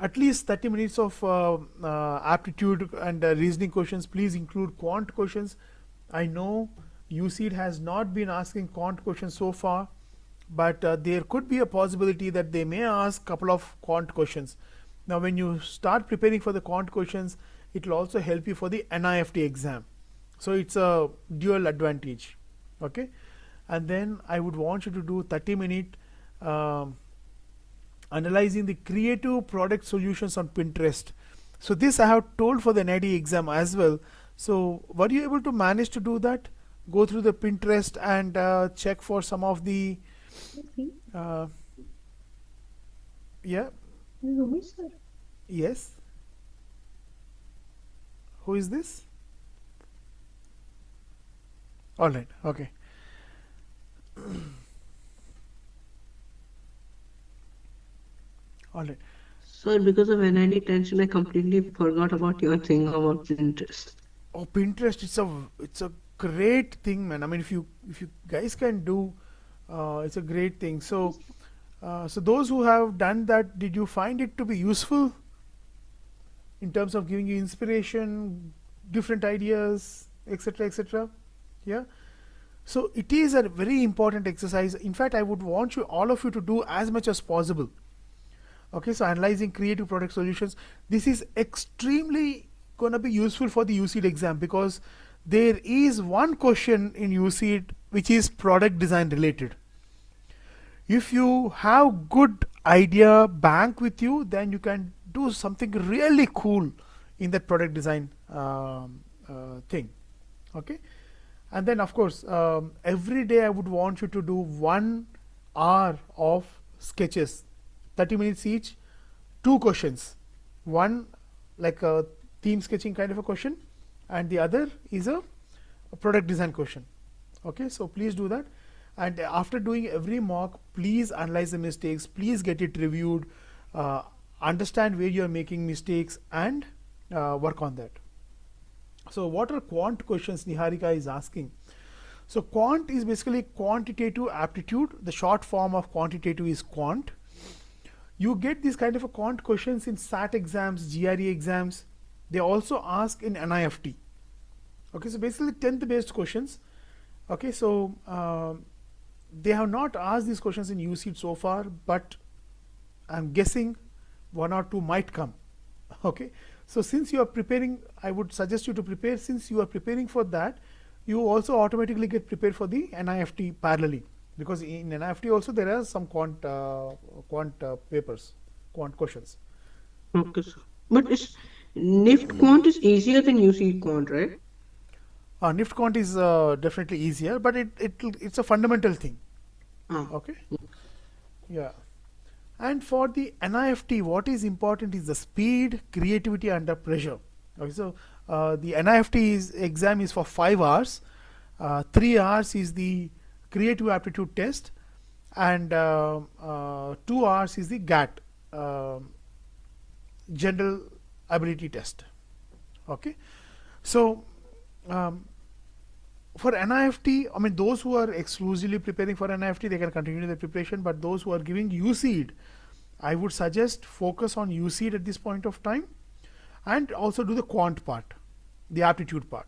at least 30 minutes of aptitude and reasoning questions. Please include quant questions. I know UCD has not been asking quant questions so far, but there could be a possibility that they may ask couple of quant questions. Now when you start preparing for the quant questions, it will also help you for the NIFT exam. So it's a dual advantage. Okay, and then I would want you to do 30-minute analyzing the creative product solutions on Pinterest. So this I have told for the NID exam as well. So were you able to manage to do that? Go through the Pinterest and check for some of the yeah. Yes. Who is this? All right. Okay. All right. Sir, because of NID tension, I completely forgot about your thing about Pinterest. Oh, Pinterest! It's a great thing, man. I mean, if you guys can do, it's a great thing. So, so those who have done that, did you find it to be useful in terms of giving you inspiration, different ideas, etc., etc.? Yeah. So it is a very important exercise. In fact, I would want all of you to do as much as possible. Okay, so analyzing creative product solutions. This is extremely gonna be useful for the UCD exam, because there is one question in UCD which is product design related. If you have good idea bank with you, then you can do something really cool in that product design thing. Okay, and then of course every day I would want you to do 1 hour of sketches, 30 minutes each, 2 questions, one like a theme sketching kind of a question, and the other is a product design question. Okay, so please do that, and after doing every mock, please analyze the mistakes, please get it reviewed, understand where you are making mistakes, and work on that. So what are quant questions, Niharika is asking? So quant is basically quantitative aptitude. The short form of quantitative is quant. You get these kind of a quant questions in SAT exams, GRE exams. They also ask in NIFT. Okay, so basically 10th based questions. Okay, so they have not asked these questions in UCD so far, but I'm guessing 1 or 2 might come. Okay, so since you are preparing, I would suggest you to prepare. Since you are preparing for that, you also automatically get prepared for the NIFT parallelly, because in NIFT also there are some quant papers, quant questions. Okay, sir. But it's NIFT quant is easier than UC quant, right? NIFT quant is definitely easier, but it's a fundamental thing. Okay, yeah. And for the NIFT, what is important is the speed, creativity under pressure. Okay, so the NIFT exam is for 5 hours. 3 hours is the creative aptitude test, and 2 hours is the GAT, um, general ability test. Okay, so um, for NIFT, I mean, those who are exclusively preparing for NIFT, they can continue their preparation, but those who are giving USEED, I would suggest focus on USEED at this point of time, and also do the quant part, the aptitude part,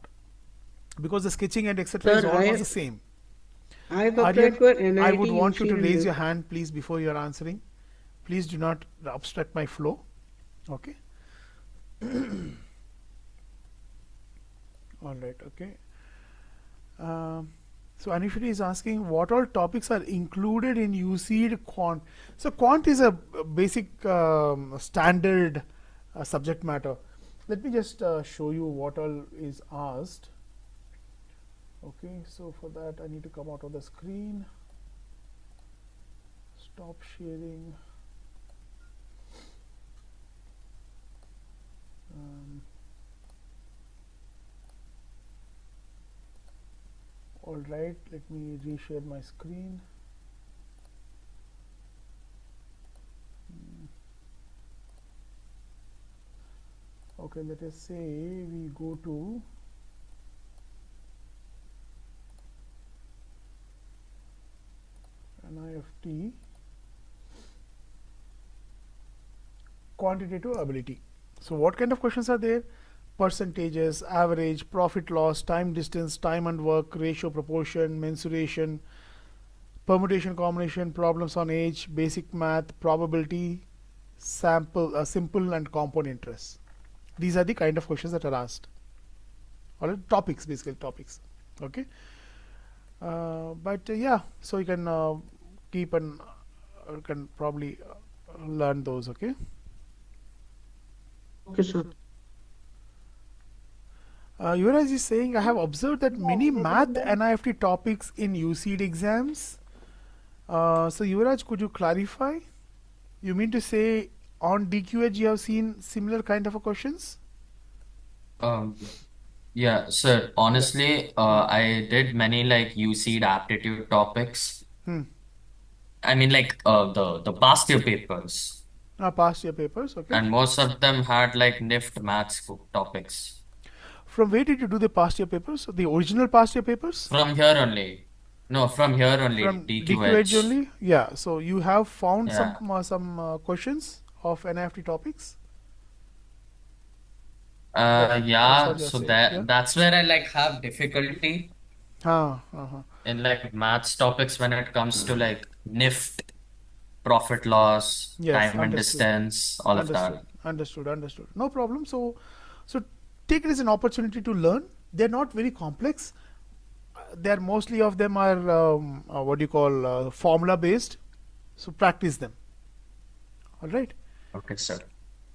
because the sketching and etc. is Sir, almost the same. I've Aryan, applied for I NIT would want you to UC raise in your hand, please, before you are answering. Please do not obstruct my flow. Okay. All right. Okay. So Anishri is asking what all topics are included in UCED quant. So quant is a basic standard subject matter. Let me just show you what all is asked. Okay, so for that I need to come out of the screen, stop sharing. All right, let me reshare my screen. Okay, let us say we go to NIFT quantitative ability. So what kind of questions are there? Percentages, average, profit loss, time distance, time and work, ratio, proportion, mensuration, permutation, combination, problems on age, basic math, probability, sample, simple and compound interest. These are the kind of questions that are asked. All right, topics, basically topics. Okay. Yeah, so you can keep and can probably learn those. Okay. Okay, sir. Yuvraj is saying, I have observed that many math NIFT topics in UCED exams. So Yuvraj, could you clarify? You mean to say on DQH you have seen similar kind of questions? Yeah, sir. Yeah. Honestly, I did many like UC'd aptitude topics. Hmm. I mean, like the past year papers, Past year papers, okay. and most of them had like NIFT maths topics. From where did you do the past year papers? The original past year papers? From here only. No, from here only, From DQH DQH. only? Yeah. So you have found Yeah. some questions of NIFT topics? That's Yeah, what you're so saying. that Yeah. that's where I like have difficulty Uh-huh. in like maths topics when it comes to like NIFT, profit loss, Yes, time and understood. distance, all of Understood. that. Understood. No problem. So take it as an opportunity to learn. They're not very complex. They're mostly of them are what do you call formula based. So practice them. All right. Okay, sir.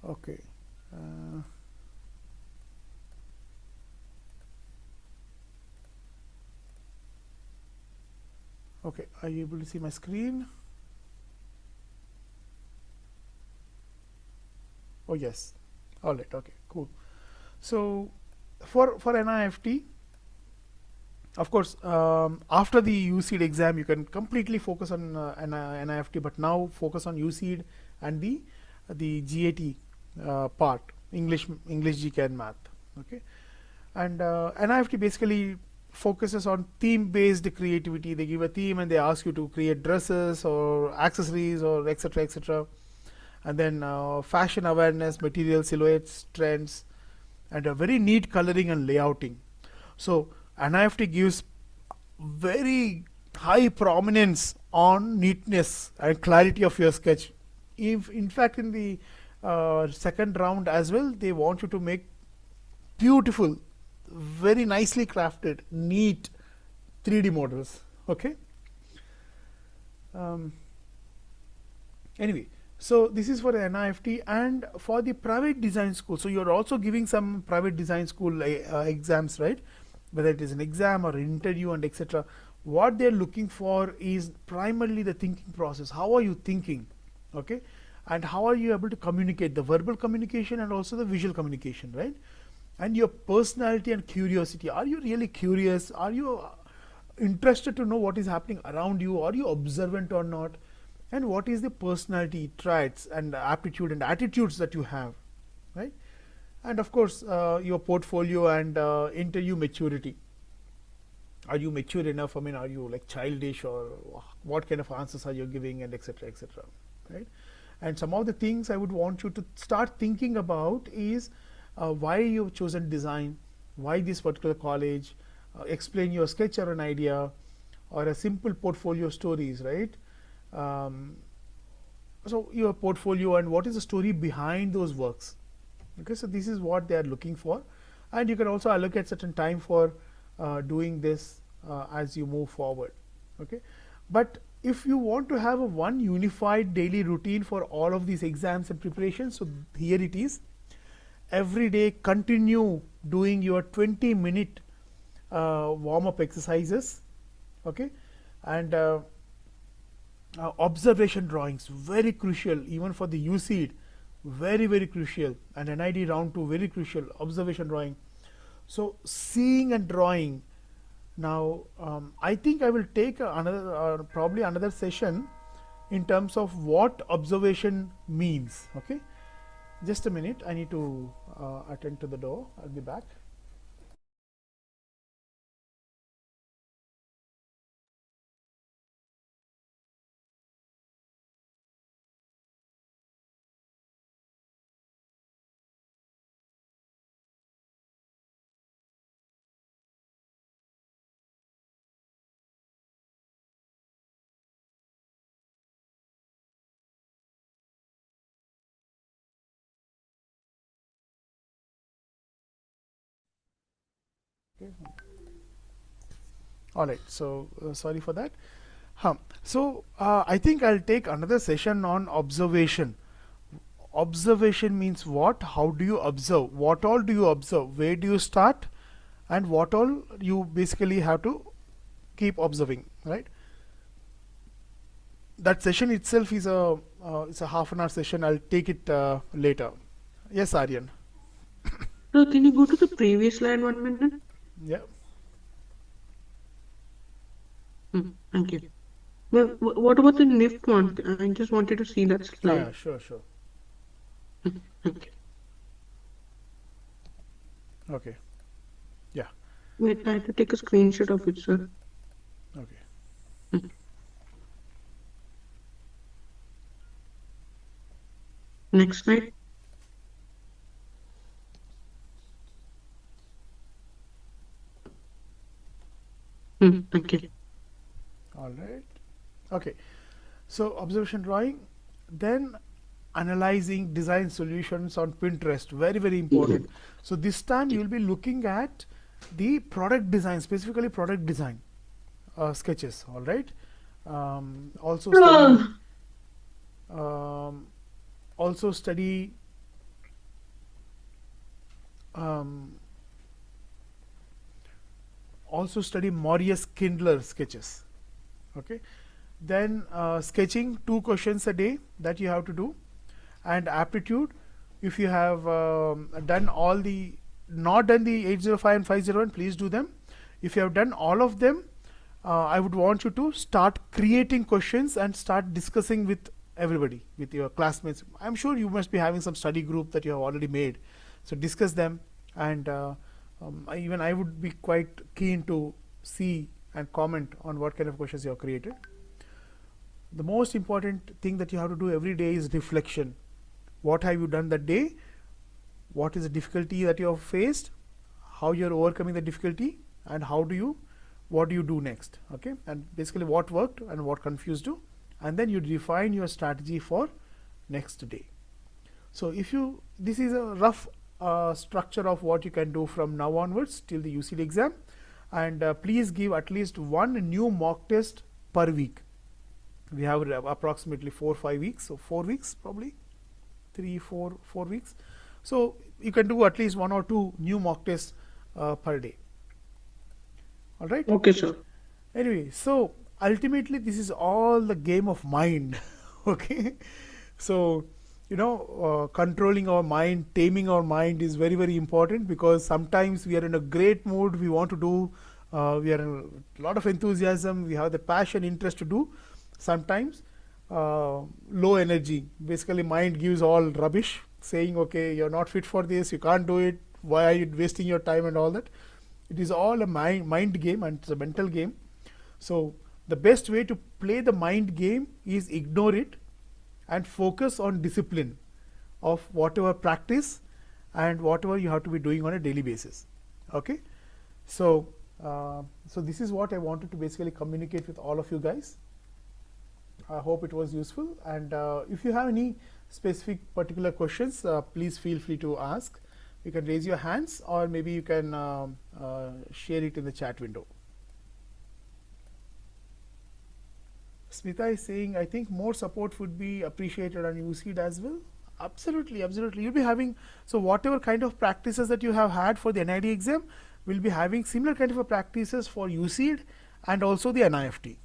Okay. Uh, okay. Are you able to see my screen? Oh yes. All right. Okay. Cool. So for NIFT, of course, after the UCED exam, you can completely focus on NIFT, but now focus on UCED and the GAT part, English, GK and math. Okay, and NIFT basically focuses on theme-based creativity. They give a theme and they ask you to create dresses or accessories or etc. etc. And then fashion awareness, material silhouettes, trends, and a very neat coloring and layouting. So NIFT gives very high prominence on neatness and clarity of your sketch. If in fact in the second round as well, they want you to make beautiful, very nicely crafted, neat 3D models. Okay. Anyway, so this is for the NIFT and for the private design school. So you're also giving some private design school exams, right? Whether it is an exam or an interview and etc. What they're looking for is primarily the thinking process. How are you thinking? Okay. And how are you able to communicate, the verbal communication and also the visual communication, right? And your personality and curiosity. Are you really curious? Are you interested to know what is happening around you? Are you observant or not? and what is the personality traits and aptitude and attitudes that you have, right? And of course, your portfolio and interview maturity. Are you mature enough? I mean, are you like childish, or what kind of answers are you giving, and etc. etc. Right? And some of the things I would want you to start thinking about is why you've chosen design, why this particular college, explain your sketch or an idea, or a simple portfolio stories, right? Um, so your portfolio and what is the story behind those works. Okay, so this is what they are looking for, and you can also allocate certain time for doing this as you move forward. Okay, but if you want to have a one unified daily routine for all of these exams and preparations, so here it is. Every day continue doing your 20-minute warm-up exercises. Okay, and observation drawings, very crucial even for the UC, very crucial, and NID round 2 very crucial, observation drawing. So seeing and drawing. Now I think I will take another probably another session in terms of what observation means. Okay, just a minute, I need to attend to the door. I'll be back. Okay. All right, so sorry for that. So I think I'll take another session on observation. Observation means what? How do you observe? What all do you observe? Where do you start? And what all you basically have to keep observing, right? That session itself is a it's a half-an-hour session. I'll take it later. Yes, Aryan. So can you go to the previous slide 1 minute? Yeah. Thank you. Well, what about the NIFT one? I just wanted to see that slide. Yeah, sure. Thank you. Okay. Yeah. Wait, I have to take a screenshot of it, sir. Okay. Next slide. Thank you. All right. Okay. So observation drawing, then analyzing design solutions on Pinterest, very important. So this time you will be looking at the product design, specifically product design sketches. All right. Also study, also study also study Maurice Kindler sketches. Okay, then sketching 2 questions a day that you have to do, and aptitude, if you have done all the not done the 805 and 501, please do them. If you have done all of them, I would want you to start creating questions and start discussing with everybody, with your classmates. I'm sure you must be having some study group that you have already made, so discuss them, and even I would be quite keen to see and comment on what kind of questions you have created. The most important thing that you have to do every day is reflection. What have you done that day? What is the difficulty that you have faced? How you are overcoming the difficulty, and what do you do next? Okay, and basically what worked and what confused you, and then you define your strategy for next day. So if you, this is a rough structure of what you can do from now onwards till the UCD exam, and please give at least 1 new mock test per week. We have approximately 4 or 5 weeks, so 4 weeks probably, 4 weeks. So you can do at least 1 or 2 new mock tests per day. All right. Okay, sir. Anyway, so ultimately this is all the game of mind. Okay, so controlling our mind, taming our mind is very important, because sometimes we are in a great mood, we want to do, we are in a lot of enthusiasm, we have the passion, interest to do. Sometimes low energy. Basically, mind gives all rubbish, saying, okay, you're not fit for this, you can't do it, why are you wasting your time and all that. It is all a mind game, and it's a mental game. So the best way to play the mind game is ignore it and focus on discipline of whatever practice and whatever you have to be doing on a daily basis. Okay, so so this is what I wanted to basically communicate with all of you guys. I hope it was useful, and if you have any specific particular questions, please feel free to ask. You can raise your hands, or maybe you can share it in the chat window. Smita is saying, I think more support would be appreciated on UCED as well. Absolutely, absolutely. You'll be having, so whatever kind of practices that you have had for the NID exam, we'll be having similar kind of a practices for UCED and also the NIFT.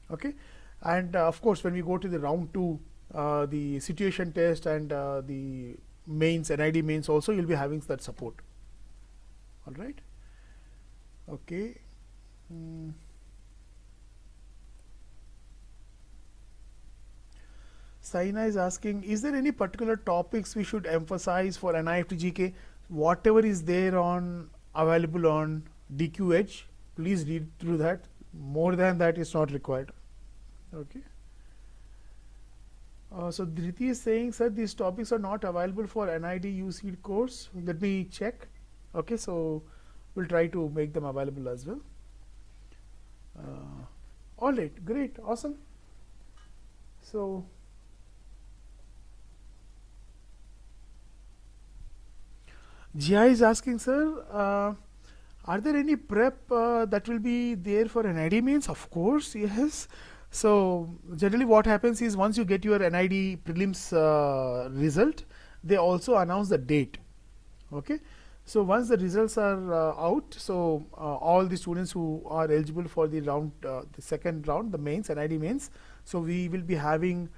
Okay, and of course, when we go to the round 2, the situation test and the mains, NID mains also, you'll be having that support. All right. Okay. Saina is asking, is there any particular topics we should emphasize for NIFT GK? Whatever is there on available on DQ Edge, please read through that. More than that is not required. Okay. So Dhriti is saying, sir, these topics are not available for NID UCED course. Let me check. Okay, so we'll try to make them available as well. All right, great, awesome. So Jia is asking, sir, are there any prep that will be there for NID means? Of course, yes. So generally what happens is, once you get your NID prelims result, they also announce the date. Okay. So once the results are out, so all the students who are eligible for the round, the second round, the mains, NID mains, so we will be having,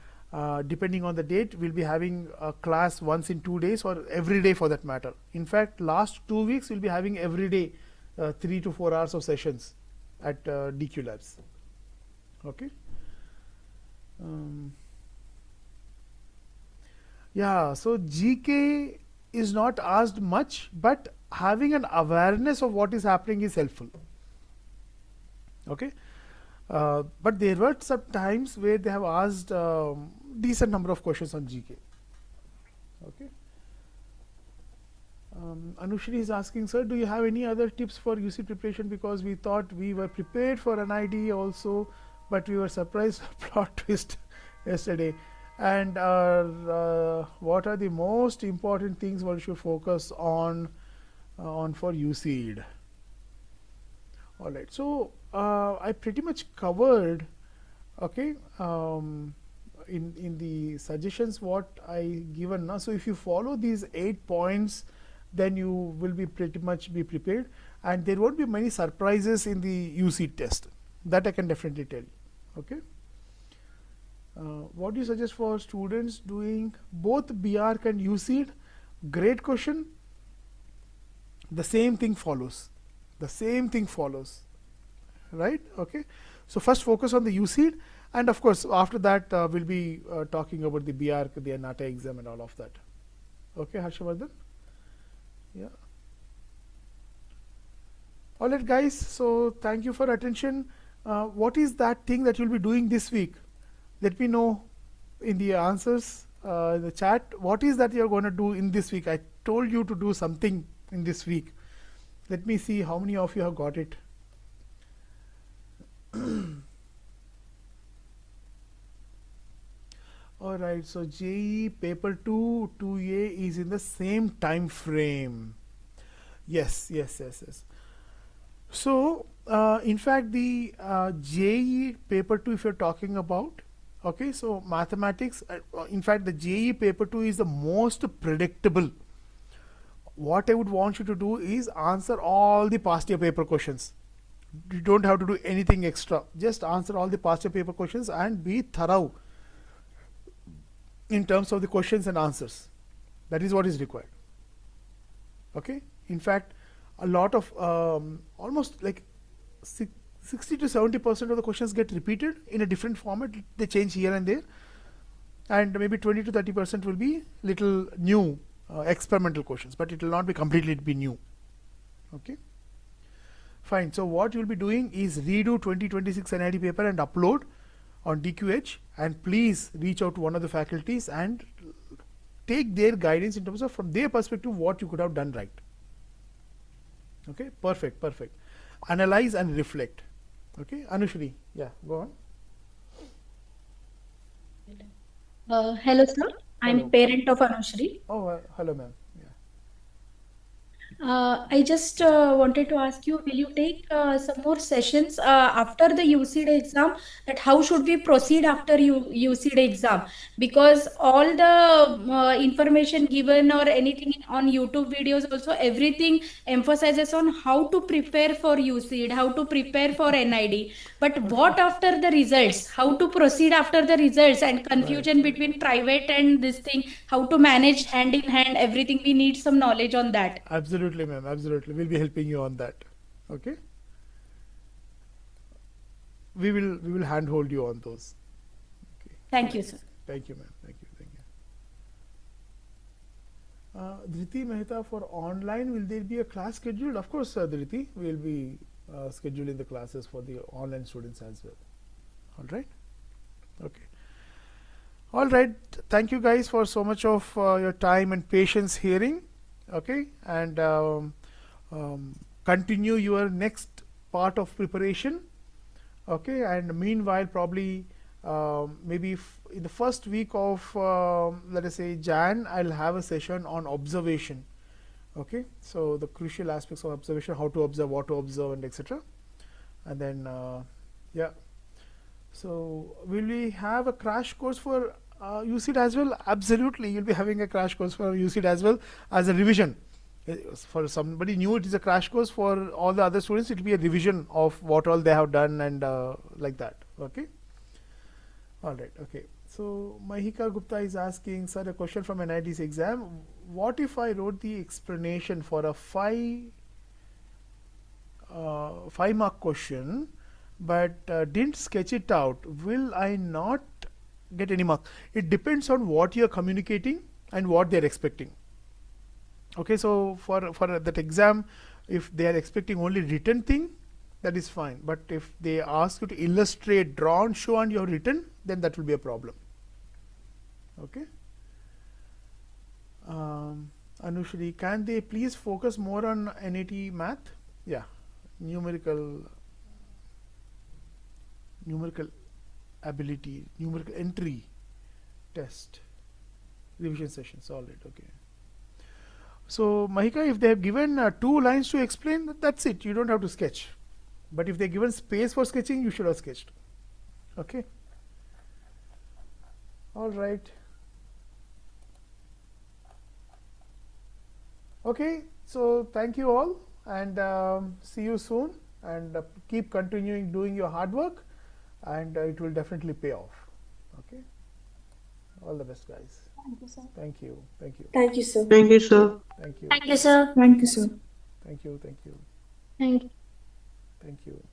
depending on the date, we'll be having a class once in 2 days or every day for that matter. In fact, last 2 weeks we'll be having every day 3 to 4 hours of sessions at DQ Labs. Okay. Yeah, so GK is not asked much, but having an awareness of what is happening is helpful. Okay. But there were some times where they have asked decent number of questions on GK. Okay. Anushri is asking, sir, do you have any other tips for UC preparation? Because we thought we were prepared for an NID also, but we were surprised plot twist yesterday. And what are the most important things one should focus on for UCED? All right, so I pretty much covered, okay, in the suggestions what I given now. So if you follow these 8 points, then you will be pretty much be prepared, and there won't be many surprises in the UCED test. That I can definitely tell you. Okay. What do you suggest for students doing both BARC and UCED? Great question. The same thing follows. The same thing follows. Right? Okay. So first focus on the UCED, and of course after that we'll be talking about the BARC, the NATA exam and all of that. Okay, Harshavardhan? Yeah. All right, guys. So thank you for attention. What is that thing that you'll be doing this week? Let me know in the answers in the chat. What is that you're going to do in this week? I told you to do something in this week. Let me see how many of you have got it. All right, so JEE paper 2 2A is in the same time frame. Yes. So in fact the JEE paper 2, if you're talking about, okay, so mathematics, in fact the JEE paper 2 is the most predictable. What I would want you to do is answer all the past year paper questions. You don't have to do anything extra. Just answer all the past year paper questions and be thorough in terms of the questions and answers. That is what is required. Okay. In fact, a lot of almost like 60 to 70% of the questions get repeated in a different format. They change here and there, and maybe 20 to 30% will be little new experimental questions, but it will not be completely be new. Okay, fine. So what you will be doing is redo 2026 NID paper and upload on DQH, and please reach out to one of the faculties and take their guidance in terms of, from their perspective, what you could have done right. Okay, perfect. Analyze and reflect. Okay, Anushri, yeah, go on. Hello, sir. I'm Hello. parent of Anushri. Oh, hello, ma'am. I just wanted to ask you, will you take some more sessions after the UCD exam? That how should we proceed after UCD exam? Because all the information given or anything on YouTube videos, also everything emphasizes on how to prepare for UCD, how to prepare for NID. But what after the results? How to proceed after the results, and confusion between private and this thing, how to manage hand in hand, everything. We need some knowledge on that. Absolutely, ma'am. Absolutely. We'll be helping you on that. Okay. We will handhold you on those. Okay. Thank you, sir. Thank you, ma'am. Thank you. Dhriti Mehta, for online, will there be a class scheduled? Of course, Dhriti, we will be scheduling the classes for the online students as well. All right. Okay. All right. Thank you guys for so much of your time and patience hearing. Okay, and continue your next part of preparation. Okay, and meanwhile, probably maybe in the first week of let us say Jan, I'll have a session on observation. Okay, so the crucial aspects of observation, how to observe, what to observe, and etc. And then yeah, so will we have a crash course for UCIT as well? Absolutely, you'll be having a crash course for UCIT as well as a revision. For somebody new, it is a crash course. For all the other students, it will be a revision of what all they have done and like that. Okay. All right. Okay. So Mahika Gupta is asking, sir, a question from NID's exam. What if I wrote the explanation for a 5-mark question, but didn't sketch it out? Will I not get any mark? It depends on what you're communicating and what they're expecting. Okay, so for that exam, if they are expecting only written thing, that is fine. But if they ask you to illustrate, draw and show and you have written, then that will be a problem. Okay. Anushri, can they please focus more on NIT math? Yeah, numerical ability, numerical entry test, revision sessions. All right. Okay. So Mahika, if they have given 2 lines to explain, that's it. You don't have to sketch. But if they given space for sketching, you should have sketched. Okay. All right. Okay. So thank you all, and see you soon. And keep continuing doing your hard work, and it will definitely pay off. Okay. All the best, guys. Thank you, sir. Thank you. Thank you. Thank you, sir. Thank you, sir. Thank you. Thank you, sir. Thank you, sir. Thank you. Thank you. Thank you. Thank you.